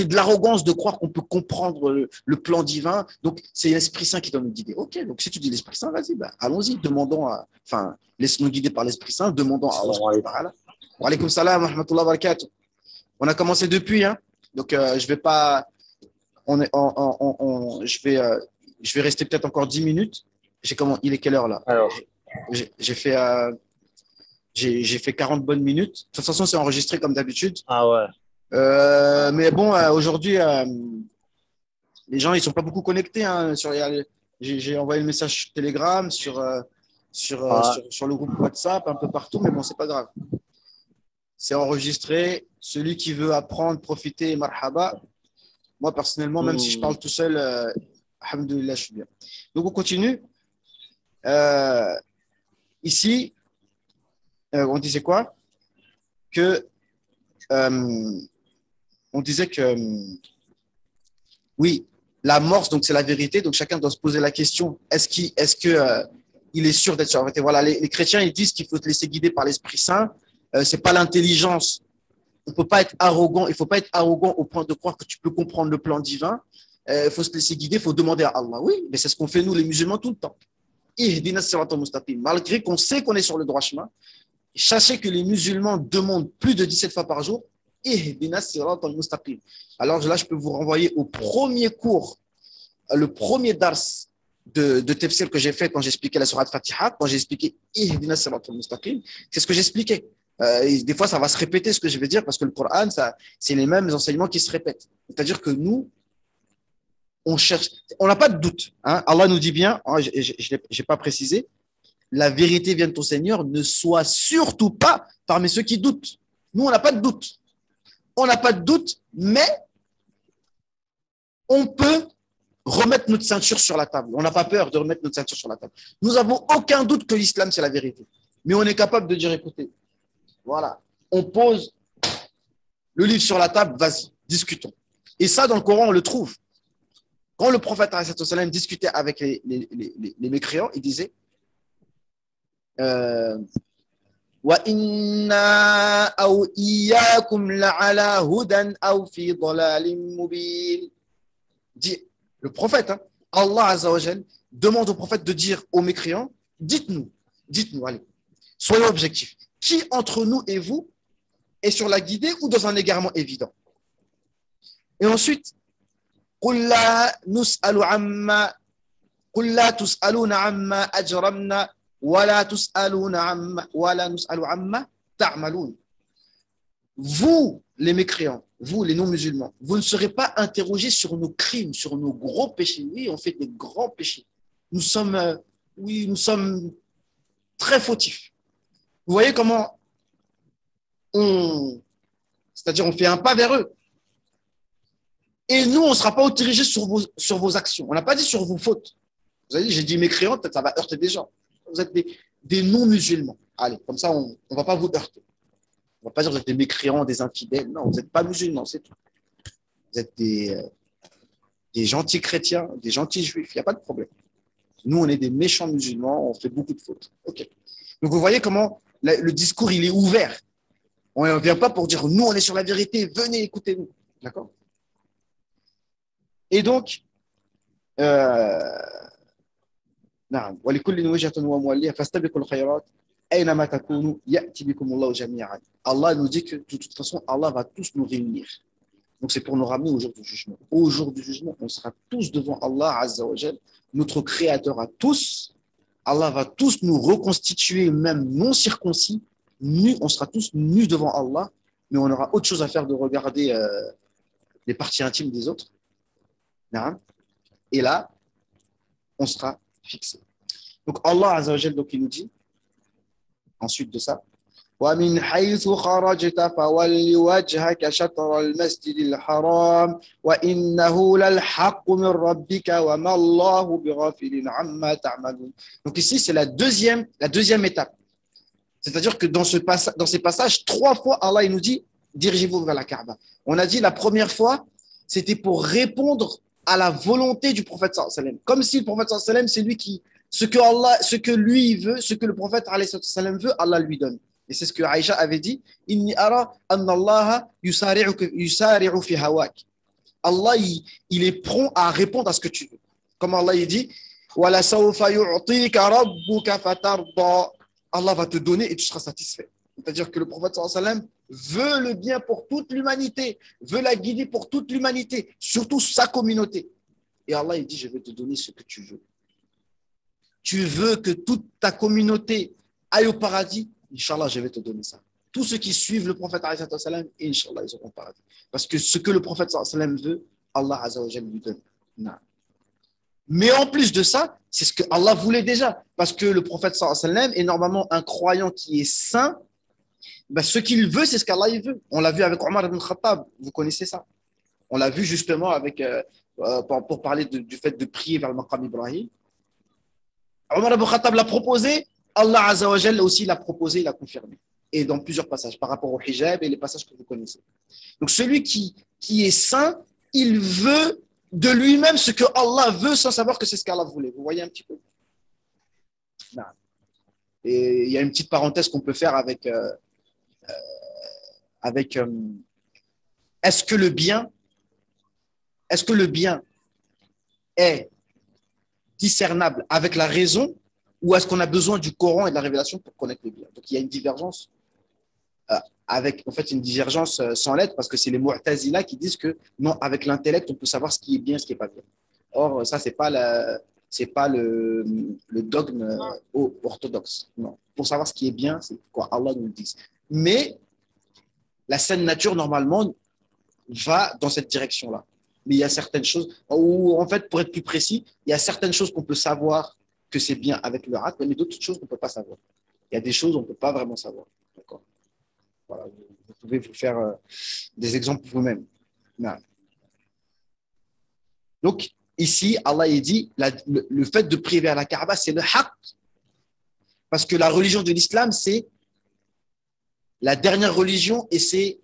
de l'arrogance de croire qu'on peut comprendre le plan divin. Donc, c'est l'Esprit Saint qui doit nous guider. Ok, donc si tu dis l'Esprit Saint, vas-y, allons-y, laisse-nous guider par l'Esprit Saint, demandons à Allah. Wa alaykoum salam wa rahmatullahi wa barakatuh. On a commencé depuis, hein. Donc, je vais pas. Je vais rester peut-être encore 10 minutes. Il est quelle heure là? Alors, J'ai fait, j'ai fait 40 bonnes minutes. De toute façon, c'est enregistré comme d'habitude. ah ouais. Mais bon, aujourd'hui, les gens, ils sont pas beaucoup connectés. Hein, j'ai envoyé le message Telegram sur le groupe WhatsApp, un peu partout, mais bon, c'est pas grave. C'est enregistré. Celui qui veut apprendre, profiter, marhaba. Moi, personnellement, même si je parle tout seul, alhamdoulilah, je suis bien. Donc, on continue. Ici, on disait quoi? Que on disait que oui, l'amorce, donc c'est la vérité. Donc chacun doit se poser la question il est sûr d'être sur la vérité? Voilà, les chrétiens ils disent qu'il faut te laisser guider par l'Esprit Saint. C'est pas l'intelligence. On peut pas être arrogant. Il faut pas être arrogant au point de croire que tu peux comprendre le plan divin. Il faut se laisser guider. Il faut demander à Allah. Oui, mais c'est ce qu'on fait nous les musulmans tout le temps. Malgré qu'on sait qu'on est sur le droit chemin, sachez que les musulmans demandent plus de 17 fois par jour. Alors là, je peux vous renvoyer au premier cours, le premier dars de Tafsir que j'ai fait quand j'expliquais la sourate Fatiha, quand j'ai expliqué c'est ce que j'expliquais. Des fois, ça va se répéter ce que je vais dire parce que le Coran, c'est les mêmes enseignements qui se répètent. C'est-à-dire que nous, on cherche, on n'a pas de doute. Hein. Allah nous dit bien, je n'ai pas précisé, la vérité vient de ton Seigneur, ne sois surtout pas parmi ceux qui doutent. Nous, on n'a pas de doute. On n'a pas de doute, mais on peut remettre notre ceinture sur la table. On n'a pas peur de remettre notre ceinture sur la table. Nous n'avons aucun doute que l'islam, c'est la vérité. Mais on est capable de dire, écoutez, voilà, on pose le livre sur la table, vas-y, discutons. Et ça, dans le Coran, on le trouve. Quand le prophète discutait avec les mécréants, il disait وَإِنَّا أَوْ إِيَّاكُمْ لَعَلَى هُدًى أَوْ فِي ضَلَالٍ مُبِينٍ. Dit le prophète, hein, Allah Azza wa Jal demande au prophète de dire aux mécréants, dites-nous, allez, soyons objectifs. Qui entre nous et vous est sur la guidée ou dans un égarement évident? Et ensuite, قُلْ لَا نُسْأَلُ عَمَّا قُلْ لَا تُسْأَلُونَ عَمَّا أَجْرَمْنَا وَلَا نُسْأَلُ عَمَّا تَعْمَلُونَ. Vous, les mécréants, vous, les non-musulmans, vous ne serez pas interrogés sur nos crimes, sur nos gros péchés. Oui, on fait des grands péchés. Nous sommes très fautifs. Vous voyez comment c'est-à-dire on fait un pas vers eux. Et nous, on ne sera pas dirigés sur vos actions. On n'a pas dit sur vos fautes. Vous avez dit, j'ai dit mécréants, peut-être ça va heurter des gens. Vous êtes des non-musulmans. Allez, comme ça, on ne va pas vous heurter. On ne va pas dire que vous êtes des mécréants, des infidèles. Non, vous n'êtes pas musulmans, c'est tout. Vous êtes des gentils chrétiens, des gentils juifs. Il n'y a pas de problème. Nous, on est des méchants musulmans, on fait beaucoup de fautes. OK. Donc, vous voyez comment le discours, il est ouvert. On ne vient pas pour dire, nous, on est sur la vérité, venez, écoutez-nous. D'accord? Et donc, Allah nous dit que de toute façon, Allah va tous nous réunir. Donc, c'est pour nous ramener au jour du jugement. Au jour du jugement, on sera tous devant Allah Azza wa Jal, notre Créateur à tous. Allah va tous nous reconstituer, même non circoncis, nus. On sera tous nus devant Allah, mais on aura autre chose à faire de regarder les parties intimes des autres. Et là, on sera fixé. Donc, Allah Azza wa Jal, donc, il nous dit, ensuite de ça, ومن حيث خرجت فول وجهك شطر المسجد الحرام وإنه للحق من ربك وما الله بغافل عما تعملون. Donc ici, c'est la deuxième étape. C'est-à-dire que dans ces passages, 3 fois, Allah il nous dit, dirigez-vous vers la Kaaba. On a dit la première fois, c'était pour répondre à la volonté du prophète sallallahu alayhi wa sallam. Comme si le prophète sallallahu alayhi wa sallam, c'est lui qui, ce que lui veut, ce que le prophète alayhi wa sallam veut, Allah lui donne. Et c'est ce que Aïcha avait dit. Inni ara anna Allah yusari'u fi hawak. Allah, il est prompt à répondre à ce que tu veux. Comme Allah, il dit, wala sawfa yu'tika rabbuka fatarda. Allah va te donner et tu seras satisfait. C'est-à-dire que le prophète sallallahu alayhi wa sallam veut le bien pour toute l'humanité, veut la guider pour toute l'humanité, surtout sa communauté. Et Allah, il dit, je vais te donner ce que tu veux. Tu veux que toute ta communauté aille au paradis, Inch'Allah, je vais te donner ça. Tous ceux qui suivent le prophète, Inch'Allah, ils auront le paradis. Parce que ce que le prophète veut, Allah Azza wa Jalla lui donne. Non. Mais en plus de ça, c'est ce que Allah voulait déjà. Parce que le prophète est normalement un croyant qui est saint. Ben, ce qu'il veut, c'est ce qu'Allah veut. On l'a vu avec Omar ibn Khattab. Vous connaissez ça. On l'a vu justement avec, pour parler du fait de prier vers le maqam Ibrahim. Omar ibn Khattab l'a proposé. Allah Azza wa Jalla aussi l'a proposé, il l'a confirmé. Et dans plusieurs passages, par rapport au hijab et les passages que vous connaissez. Donc celui qui est saint, il veut de lui-même ce que Allah veut sans savoir que c'est ce qu'Allah voulait. Vous voyez un petit peu? Non. Et il y a une petite parenthèse qu'on peut faire avec est-ce que le bien est discernable avec la raison ou est-ce qu'on a besoin du Coran et de la révélation pour connaître le bien? Donc il y a une divergence une divergence sans lettres parce que c'est les Mu'tazila qui disent que non, avec l'intellect on peut savoir ce qui est bien et ce qui n'est pas bien. Or ça c'est pas le dogme orthodoxe. Non, pour savoir ce qui est bien, c'est quoi Allah nous le dit. Mais la saine nature normalement va dans cette direction-là. Mais il y a certaines choses où en fait pour être plus précis, il y a certaines choses qu'on peut savoir que c'est bien avec le rat, mais d'autres choses qu'on ne peut pas savoir. Il y a des choses qu'on ne peut pas vraiment savoir. D'accord. Voilà, vous pouvez vous faire des exemples vous-même. Non. Donc, ici, Allah il dit, le fait de prier vers la Kaaba, c'est le haqq. Parce que la religion de l'islam, c'est la dernière religion et c'est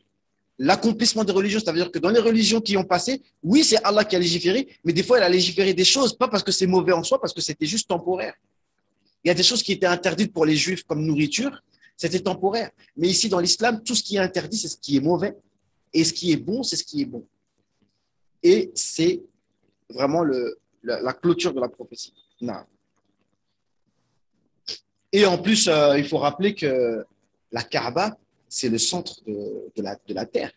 l'accomplissement des religions. C'est-à-dire que dans les religions qui ont passé, oui, c'est Allah qui a légiféré, mais des fois, il a légiféré des choses, pas parce que c'est mauvais en soi, parce que c'était juste temporaire. Il y a des choses qui étaient interdites pour les juifs comme nourriture, c'était temporaire. Mais ici, dans l'islam, tout ce qui est interdit, c'est ce qui est mauvais. Et ce qui est bon, c'est ce qui est bon. Et c'est vraiment la clôture de la prophétie. Non. Et en plus, il faut rappeler que la Kaaba, c'est le centre de la terre.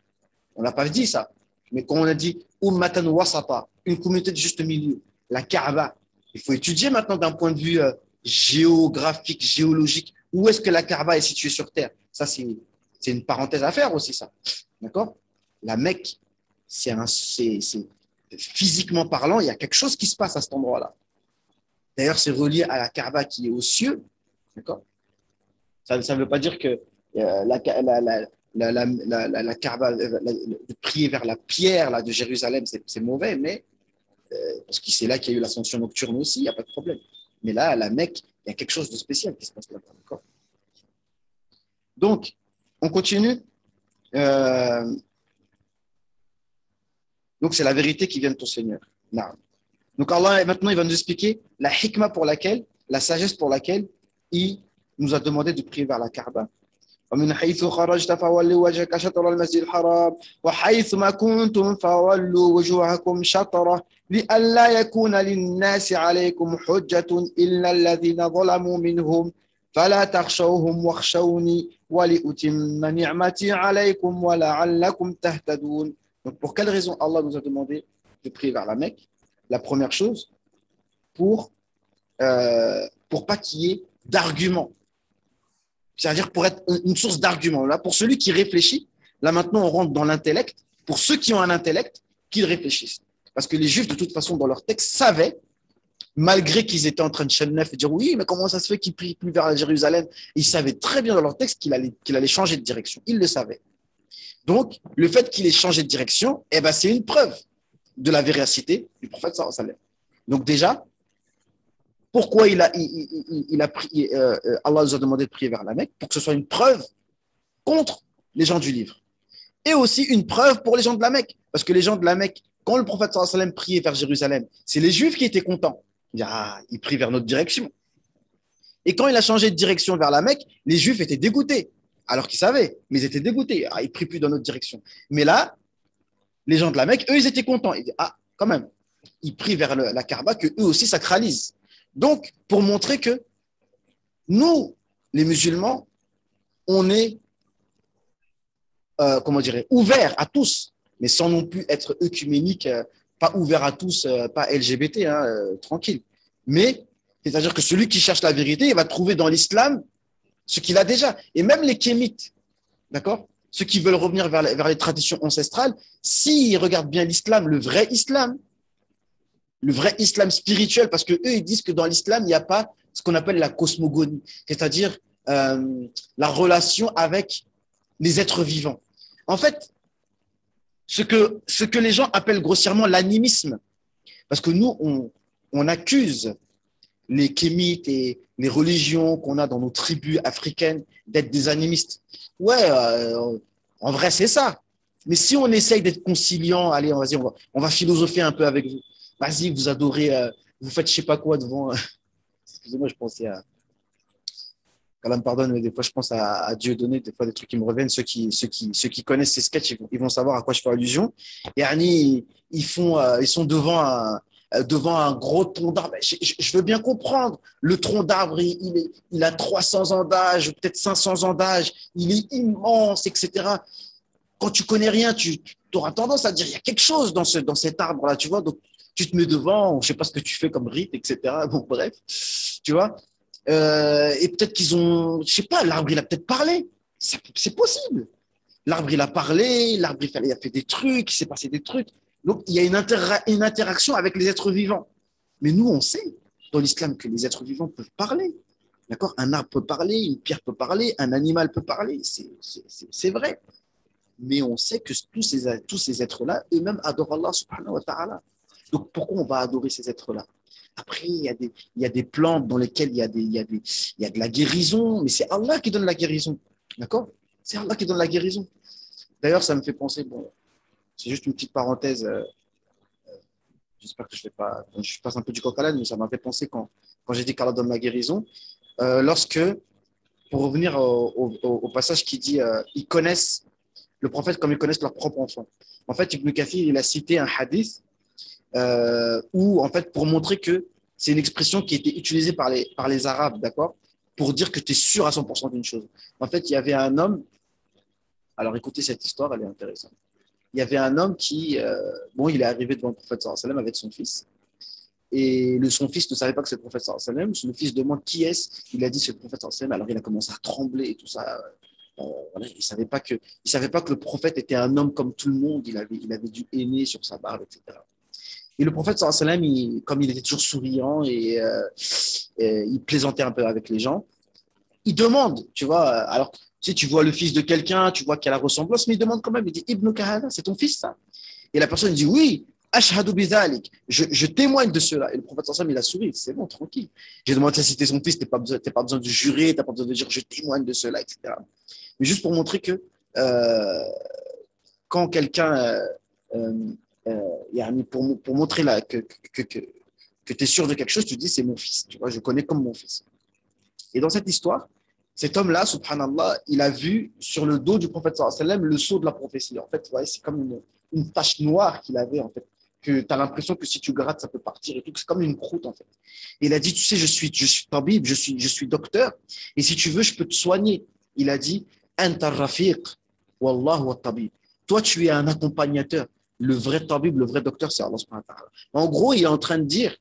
On n'a pas dit ça. Mais quand on a dit Ummatan wasata, une communauté de juste milieu, la Kaaba, il faut étudier maintenant d'un point de vue géographique, géologique, où est-ce que la Kaaba est située sur terre. Ça, c'est une parenthèse à faire aussi, ça. D'accord? La Mecque, physiquement parlant, il y a quelque chose qui se passe à cet endroit-là. D'ailleurs, c'est relié à la Kaaba qui est aux cieux. D'accord? Ça ne veut pas dire que la Kaaba, de prier vers la pierre là, de Jérusalem, c'est mauvais, mais parce que c'est là qu'il y a eu l'ascension nocturne aussi, il n'y a pas de problème. Mais là, à la Mecque, il y a quelque chose de spécial qui se passe là-bas. D'accord? Donc, on continue. Donc, c'est la vérité qui vient de ton Seigneur. Non. Donc, Allah, maintenant, il va nous expliquer la hikmah pour laquelle, la sagesse pour laquelle il nous a demandé de prier vers la Kaaba. ومن حيث خرجت فول وجهك شطر المسجد الحرام وحيث ما كنتم فولوا وجوهكم شطره لئلا يكون للناس عليكم حجة إلا الذين ظلموا منهم فلا تخشوهم واخشوني ولأتم نعمتي عليكم ولعلكم تهتدون. Donc, pour quelle raison Allah nous a demandé de prier vers la Mecque? La première chose, pour pas qu'il y ait d'arguments. C'est-à-dire pour être une source d'arguments. Là, pour celui qui réfléchit, là maintenant, on rentre dans l'intellect. Pour ceux qui ont un intellect, qu'ils réfléchissent. Parce que les Juifs, de toute façon, dans leur texte, savaient, malgré qu'ils étaient en train de chaîner et dire oui, mais comment ça se fait qu'ils prient plus vers Jérusalem? Ils savaient très bien dans leur texte qu'il allait changer de direction. Ils le savaient. Donc, le fait qu'il ait changé de direction, eh ben, c'est une preuve de la véracité du prophète sallallahu alayhi wa sallam. Donc déjà, pourquoi il a prié, Allah nous a demandé de prier vers la Mecque? Pour que ce soit une preuve contre les gens du livre. Et aussi une preuve pour les gens de la Mecque. Parce que les gens de la Mecque, quand le prophète sallallahu alayhi wa sallam priait vers Jérusalem, c'est les Juifs qui étaient contents. Il prie vers notre direction. Et quand il a changé de direction vers la Mecque, les Juifs étaient dégoûtés. Alors qu'ils savaient, mais ils étaient dégoûtés. Ils ne prient plus dans notre direction. Mais là, les gens de la Mecque, eux, ils étaient contents. Ils disaient, quand même, ils prient vers la Kaaba que eux aussi sacralisent. Donc, pour montrer que nous, les musulmans, on est, ouverts à tous, mais sans non plus être œcuménique, pas ouvert à tous, pas LGBT, tranquille. Mais, c'est-à-dire que celui qui cherche la vérité, il va trouver dans l'islam ce qu'il a déjà. Et même les kémites, d'accord? Ceux qui veulent revenir vers les traditions ancestrales, s'ils regardent bien l'islam, le vrai islam spirituel, parce que eux ils disent que dans l'islam, il n'y a pas ce qu'on appelle la cosmogonie, c'est-à-dire la relation avec les êtres vivants. En fait, ce que les gens appellent grossièrement l'animisme, parce que nous, on accuse les kémites et les religions qu'on a dans nos tribus africaines d'être des animistes. Ouais, en vrai, c'est ça. Mais si on essaye d'être conciliant, allez, on va philosopher un peu avec vous. Vas-y, vous adorez, vous faites je sais pas quoi devant. Excusez-moi, je pensais à. Qu'Allah me pardonne, mais des fois je pense à Dieu donné, des fois des trucs qui me reviennent. Ceux qui connaissent ces sketchs, ils vont savoir à quoi je fais allusion. Et Annie, ils sont devant un gros tronc d'arbre. Je veux bien comprendre. Le tronc d'arbre, il a 300 ans d'âge, peut-être 500 ans d'âge. Il est immense, etc. Quand tu connais rien, tu auras tendance à dire il y a quelque chose dans cet arbre-là, tu vois. Donc, tu te mets devant, je sais pas ce que tu fais comme rite, etc. Bon, bref, tu vois. Et peut-être qu'ils ont, je sais pas, l'arbre, il a peut-être parlé. C'est possible. L'arbre, il a parlé, l'arbre, il a fait des trucs, il s'est passé des trucs. Donc, il y a une interaction avec les êtres vivants. Mais nous, on sait dans l'islam que les êtres vivants peuvent parler. D'accord? Un arbre peut parler, une pierre peut parler, un animal peut parler. C'est vrai. Mais on sait que tous ces êtres-là, eux-mêmes adorent Allah subhanahu wa ta'ala. Donc, pourquoi on va adorer ces êtres-là? Après, il y a des plantes dans lesquelles il y a de la guérison, mais c'est Allah qui donne la guérison. D'accord? C'est Allah qui donne la guérison. D'ailleurs, ça me fait penser, bon, c'est juste une petite parenthèse, j'espère que je passe un peu du coq à l'âne, mais ça m'a fait penser quand j'ai dit qu'Allah donne la guérison, lorsque, pour revenir au passage qui dit, ils connaissent le prophète comme ils connaissent leur propre enfant. En fait, Ibn Kathir, il a cité un hadith où, en fait, pour montrer que c'est une expression qui était utilisée par les Arabes, d'accord, pour dire que tu es sûr à 100% d'une chose. En fait, il y avait un homme, alors écoutez cette histoire, elle est intéressante. Il y avait un homme qui, il est arrivé devant le prophète sallallahu alayhi wa sallam avec son fils. Et son fils ne savait pas que c'est le prophète sallallahu alayhi wa sallam. Le fils demande qui est-ce. Il a dit c'est le prophète sallallahu alayhi wa sallam. Alors il a commencé à trembler et tout ça. Voilà, il savait pas que le prophète était un homme comme tout le monde. Il avait du henné sur sa barbe, etc. Et le prophète sallallahu alayhi wa sallam, comme il était toujours souriant et il plaisantait un peu avec les gens, il demande, tu vois. Alors, si tu vois le fils de quelqu'un, tu vois qu'il y a la ressemblance, mais il demande quand même. Il dit Ibn Kahana, c'est ton fils, ça? Et la personne dit oui. Ashhadu bidhalik, je témoigne de cela. Et le prophète sallallahu alayhi wa sallam, il a souri, c'est bon, tranquille. J'ai demandé si c'était son fils, t'as pas besoin de jurer, t'as pas besoin de dire je témoigne de cela, etc. Mais juste pour montrer que quand quelqu'un, pour montrer là, que tu es sûr de quelque chose, tu dis c'est mon fils, tu vois, je connais comme mon fils. Et dans cette histoire, cet homme-là, subhanallah, il a vu sur le dos du prophète sallallahu alayhi wa sallam le sceau de la prophétie. En fait, ouais, c'est comme une tache noire qu'il avait, en fait, que tu as l'impression que si tu grattes, ça peut partir et tout. C'est comme une croûte, en fait. Et il a dit, tu sais, je suis tabib, je suis docteur, et si tu veux, je peux te soigner. Il a dit, Anta rafiq, wallahu wa tabib. Toi, tu es un accompagnateur. Le vrai tabib, le vrai docteur, c'est Allah subhanahu wa ta'ala. En gros, il est en train de dire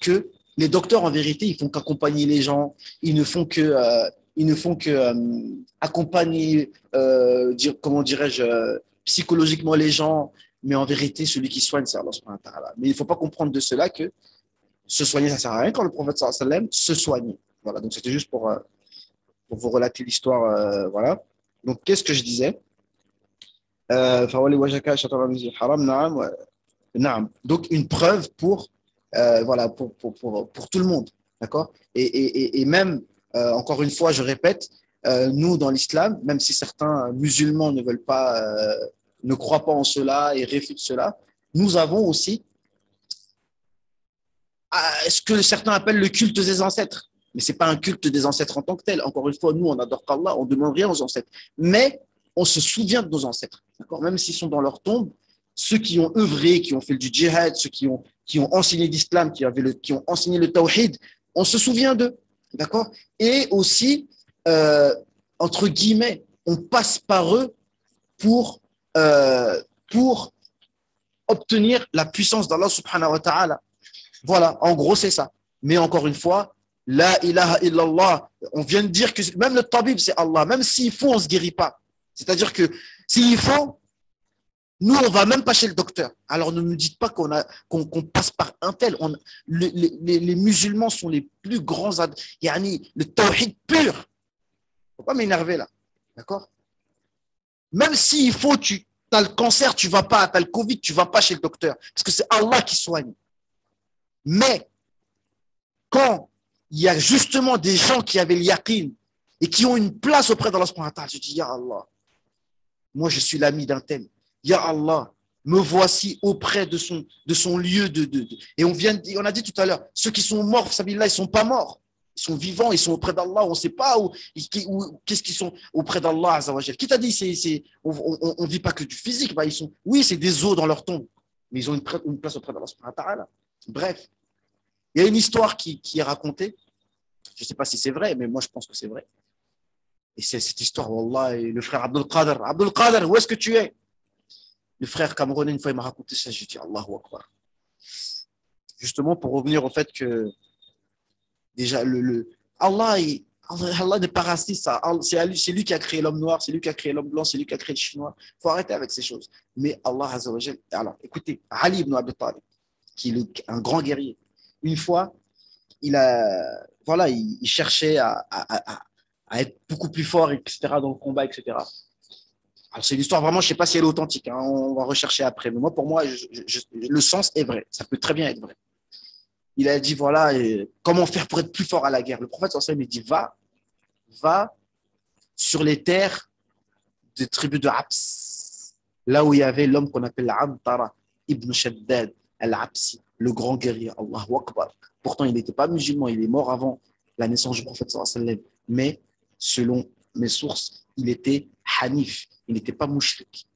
que les docteurs, en vérité, ils font qu'accompagner les gens. Ils ne font que accompagner, comment dirais-je, psychologiquement les gens. Mais en vérité, celui qui soigne, c'est Allah subhanahu wa ta'ala. Mais il ne faut pas comprendre de cela que se soigner, ça ne sert à rien quand le prophète sallallahu alayhi wa sallam se soignait. Voilà, donc c'était juste pour vous relater l'histoire. Voilà. Donc, qu'est-ce que je disais? Donc, une preuve voilà, pour tout le monde. D'accord? Et même, encore une fois, je répète, nous, dans l'islam, même si certains musulmans ne veulent pas, ne croient pas en cela et réfutent cela, nous avons aussi ce que certains appellent le culte des ancêtres. Mais ce n'est pas un culte des ancêtres en tant que tel. Encore une fois, nous, on adore qu'Allah, on ne demande rien aux ancêtres. Mais on se souvient de nos ancêtres. Même s'ils sont dans leur tombe, ceux qui ont œuvré, qui ont fait du djihad, ceux qui ont enseigné l'islam, qui ont enseigné le tawhid, on se souvient d'eux. D'accord? Et aussi, entre guillemets, on passe par eux pour, pour obtenir la puissance d'Allah subhanahu wa ta'ala. Voilà, en gros, c'est ça. Mais encore une fois, la ilaha illallah, on vient de dire que même le tabib, c'est Allah. Même s'il faut, on ne se guérit pas. C'est-à-dire que s'il faut, nous, on ne va même pas chez le docteur. Alors, ne nous dites pas qu'on passe par un tel. Les musulmans sont les plus grands. Le tawhid pur. Il ne faut pas m'énerver là. D'accord? Même s'il faut, tu as le cancer, tu ne vas pas, tu as le Covid, tu ne vas pas chez le docteur. Parce que c'est Allah qui soigne. Mais quand il y a justement des gens qui avaient le yaqin et qui ont une place auprès d'Allah, je dis, Ya Allah, moi je suis l'ami d'un tel. Ya Allah, me voici auprès de son lieu Et on a dit tout à l'heure, ceux qui sont morts, ils ne sont pas morts. Ils sont vivants, ils sont auprès d'Allah. On ne sait pas qu'est-ce qu'ils sont auprès d'Allah. Qui t'a dit on ne vit pas que du physique. Oui, c'est des os dans leur tombe, mais ils ont une place auprès d'Allah. Bref, il y a une histoire qui est racontée. Je ne sais pas si c'est vrai, mais moi je pense que c'est vrai. Et c'est cette histoire, Wallah, et le frère Abdul Qadir. Abdul Qadir, où est-ce que tu es? Le frère camerounais, une fois, il m'a raconté ça. Je dis Allahu Akbar. Justement, pour revenir au fait que déjà, Allah n'est pas raciste. C'est lui qui a créé l'homme noir, c'est lui qui a créé l'homme blanc, c'est lui qui a créé le chinois. Il faut arrêter avec ces choses. Mais Allah Azza wa Jal. Alors, écoutez, Ali ibn Abi Talib, qui est un grand guerrier, une fois, il cherchait à être beaucoup plus fort, etc., dans le combat, etc. Alors, c'est une histoire vraiment, je ne sais pas si elle est authentique, hein, on va rechercher après. Mais moi, pour moi, le sens est vrai. Ça peut très bien être vrai. Il a dit, voilà, comment faire pour être plus fort à la guerre. Le prophète, il dit, va sur les terres des tribus de Abs, là où il y avait l'homme qu'on appelle Antara ibn Shaddad al-Absi, le grand guerrier. Allahu Akbar. Pourtant, il n'était pas musulman, il est mort avant la naissance du prophète, mais selon mes sources, il était hanif, il n'était pas mouchrik.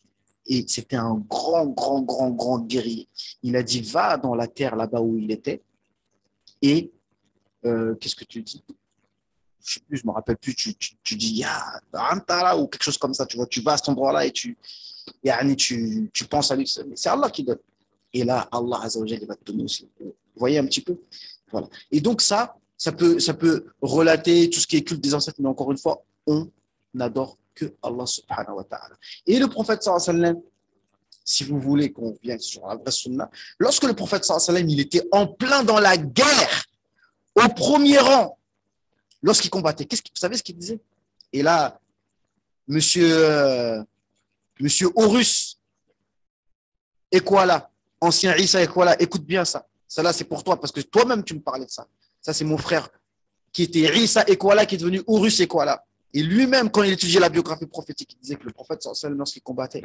Et c'était un grand guerrier. Il a dit, va dans la terre là-bas où il était, et qu'est-ce que tu dis? Je sais plus, je me rappelle plus, tu dis, ya, Antara, ou quelque chose comme ça, tu vois, tu vas à cet endroit-là et tu penses à lui, mais c'est Allah qui donne. Et là, Allah Azza wa Jalla, il va te donner aussi. Vous voyez un petit peu? Voilà. Et donc ça peut relater tout ce qui est culte des ancêtres, mais encore une fois, on n'adore que Allah subhanahu wa ta'ala. Et le prophète sallallahu alayhi wa sallam, si vous voulez qu'on vienne sur la vraie sunna, lorsque le prophète sallallahu alayhi wa sallam, il était en plein dans la guerre, au premier rang, lorsqu'il combattait, vous savez ce qu'il disait? Et là, monsieur Horus Ekwala, ancien Issa Ekwala, écoute bien ça. Ça là, c'est pour toi, parce que toi-même, tu me parlais de ça. Ça, c'est mon frère qui était Issa Ekwala, qui est devenu Horus Ekwala. Et lui-même, quand il étudiait la biographie prophétique, il disait que le prophète, lorsqu'il combattait,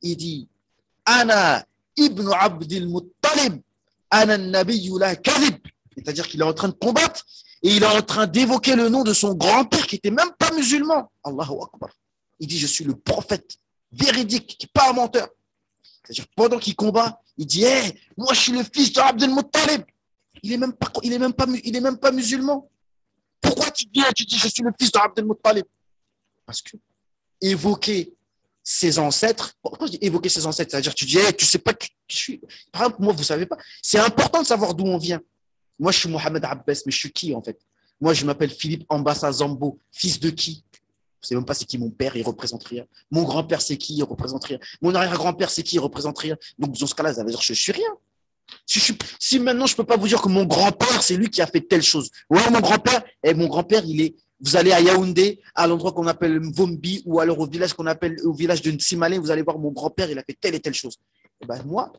il dit Ana ibn Abdil Muttalib, Ana nabiyyu la kadhib. C'est-à-dire qu'il est en train de combattre et il est en train d'évoquer le nom de son grand-père qui n'était même pas musulman. Allahu Akbar. Il dit, je suis le prophète véridique, qui n'est pas un menteur. C'est-à-dire, pendant qu'il combat, il dit, hey, moi je suis le fils de Abdel Muttalib. Il n'est même pas musulman. Pourquoi tu viens, tu dis, je suis le fils de Abdel Muttalib? Parce que évoquer ses ancêtres. Pourquoi je dis évoquer ses ancêtres? C'est-à-dire, tu dis, hey, tu sais pas qui je suis. Par exemple, moi, vous savez pas. C'est important de savoir d'où on vient. Moi, je suis Mohamed Abbas, mais je suis qui, en fait? Moi, je m'appelle Philippe Ambassa Zambo, fils de qui? Je ne sais même pas c'est qui mon père, il représente rien. Mon grand-père, c'est qui? Il représente rien. Mon arrière-grand-père, c'est qui? Il représente rien. Donc, dans ce cas-là, ça veut dire que je suis rien. Si maintenant, je ne peux pas vous dire que mon grand-père, c'est lui qui a fait telle chose. Ouais, mon grand-père, vous allez à Yaoundé, à l'endroit qu'on appelle Mvombi, ou alors au village de Nsimale, vous allez voir mon grand-père, il a fait telle et telle chose. Et ben, moi,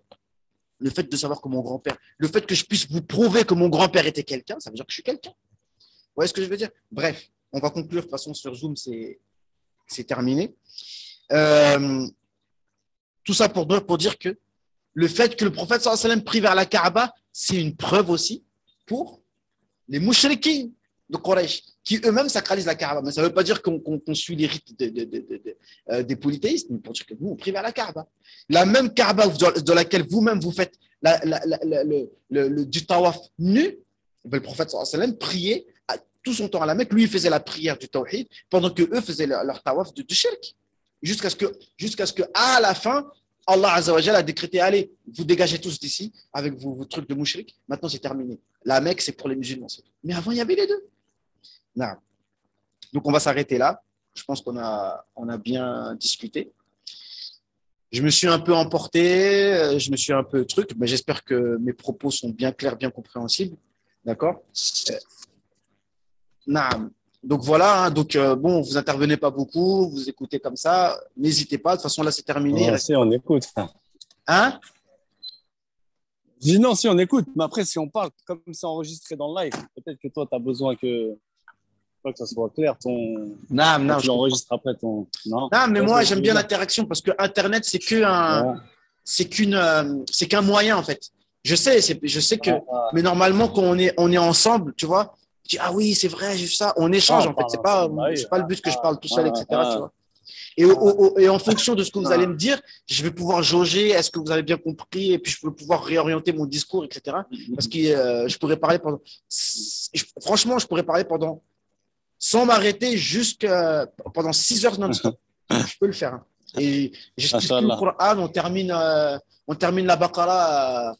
le fait de savoir que mon grand-père, le fait que je puisse vous prouver que mon grand-père était quelqu'un, ça veut dire que je suis quelqu'un. Vous voyez ce que je veux dire? Bref, on va conclure. De toute façon, sur Zoom, c'est terminé. Tout ça pour dire que le fait que le prophète sallallahu alayhi wa sallam prie vers la Kaaba, c'est une preuve aussi pour les mouchriquins de Quraysh, qui eux-mêmes sacralisent la Kaaba. Mais ça ne veut pas dire qu'on suit les rites des polythéistes, mais pour dire que nous, on prie vers la Kaaba. La même Kaaba dans laquelle vous-même vous faites du tawaf nu, le prophète sallallahu alayhi wa sallam priait tout son temps à la Mecque. Lui, il faisait la prière du tawhid pendant que eux faisaient leur tawaf de shirk. Jusqu'à ce que, à la fin, Allah Azza wa Jalla a décrété, allez, vous dégagez tous d'ici avec vos trucs de mouchrik. Maintenant, c'est terminé. La Mecque, c'est pour les musulmans. Mais avant, il y avait les deux. Non. Donc, on va s'arrêter là. Je pense qu'on a bien discuté. Je me suis un peu emporté, je me suis un peu truc, mais j'espère que mes propos sont bien clairs, bien compréhensibles. D'accord? Non. Donc voilà, hein, bon, vous intervenez pas beaucoup, vous écoutez comme ça, n'hésitez pas, de toute façon là c'est terminé. Non, si on écoute. Hein? Je dis non, si on écoute, mais après si on parle, comme c'est enregistré dans le live, peut-être que toi tu as besoin que ça soit clair, Non, tu l'enregistres après ton. Non, mais moi j'aime bien l'interaction parce que Internet c'est qu'un moyen en fait. Je sais que, mais normalement quand on est ensemble, tu vois. Tu dis, ah oui, c'est vrai, j'ai vu ça. On échange, en fait. C'est pas le but que je parle tout seul, etc. Tu vois. Et en fonction de ce que vous allez me dire, je vais pouvoir jauger, est-ce que vous avez bien compris, et puis je peux pouvoir réorienter mon discours, etc. Parce que je pourrais parler franchement, je pourrais parler sans m'arrêter pendant 6 heures non-stop. Je peux le faire. Hein. Et j'explique tout le Coran, on termine la Baqara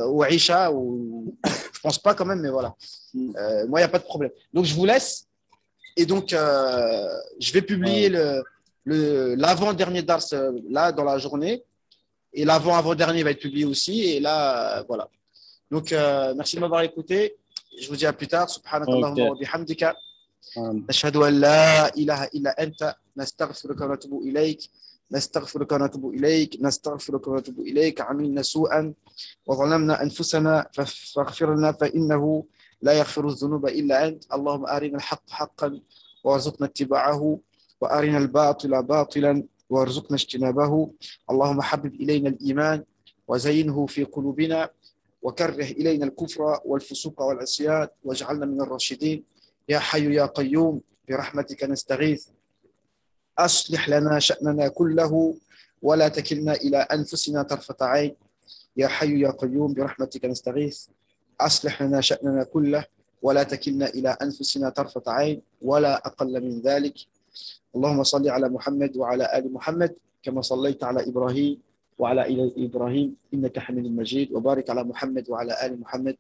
ou Aïcha, je pense pas quand même, mais voilà. Moi, il n'y a pas de problème. Donc, je vous laisse. Et donc, je vais publier l'avant-dernier dars là dans la journée. Et l'avant-avant-dernier va être publié aussi. Et là, voilà. Donc, merci de m'avoir écouté. Je vous dis à plus tard. Subhanakallahumma wa bihamdika. Ashhadu an la ilaha illa anta. Nastaghfiruka wa natubu ilayk. نستغفرك ونتوب إليك عملنا سوءا وظلمنا أنفسنا فاغفر لنا فإنه لا يغفر الذنوب إلا أنت اللهم أرنا الحق حقا وارزقنا اتباعه وأرنا الباطل باطلا وارزقنا اجتنابه اللهم حبب إلينا الإيمان وزينه في قلوبنا وكره إلينا الكفر والفسوق والعصيان واجعلنا من الراشدين يا حي يا قيوم برحمتك نستغيث أصلح لنا شأننا كله ولا تكلنا إلى أنفسنا طرفة عين يا حي يا قيوم برحمتك نستغيث أصلح لنا شأننا كله ولا تكلنا إلى أنفسنا طرفة عين ولا أقل من ذلك اللهم صل على محمد وعلى آل محمد كما صليت على إبراهيم وعلى آل إبراهيم إنك حميد مجيد وبارك على محمد وعلى آل محمد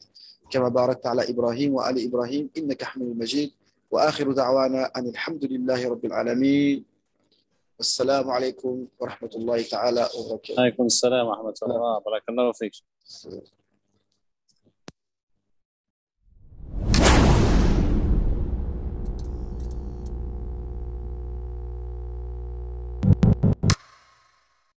كما باركت على إبراهيم وآل إبراهيم إنك حميد مجيد وآخر دعوانا أن الحمد لله رب العالمين السلام عليكم ورحمة الله تعالى وبركاته. عليكم السلام ورحمة الله. بارك الله فيك.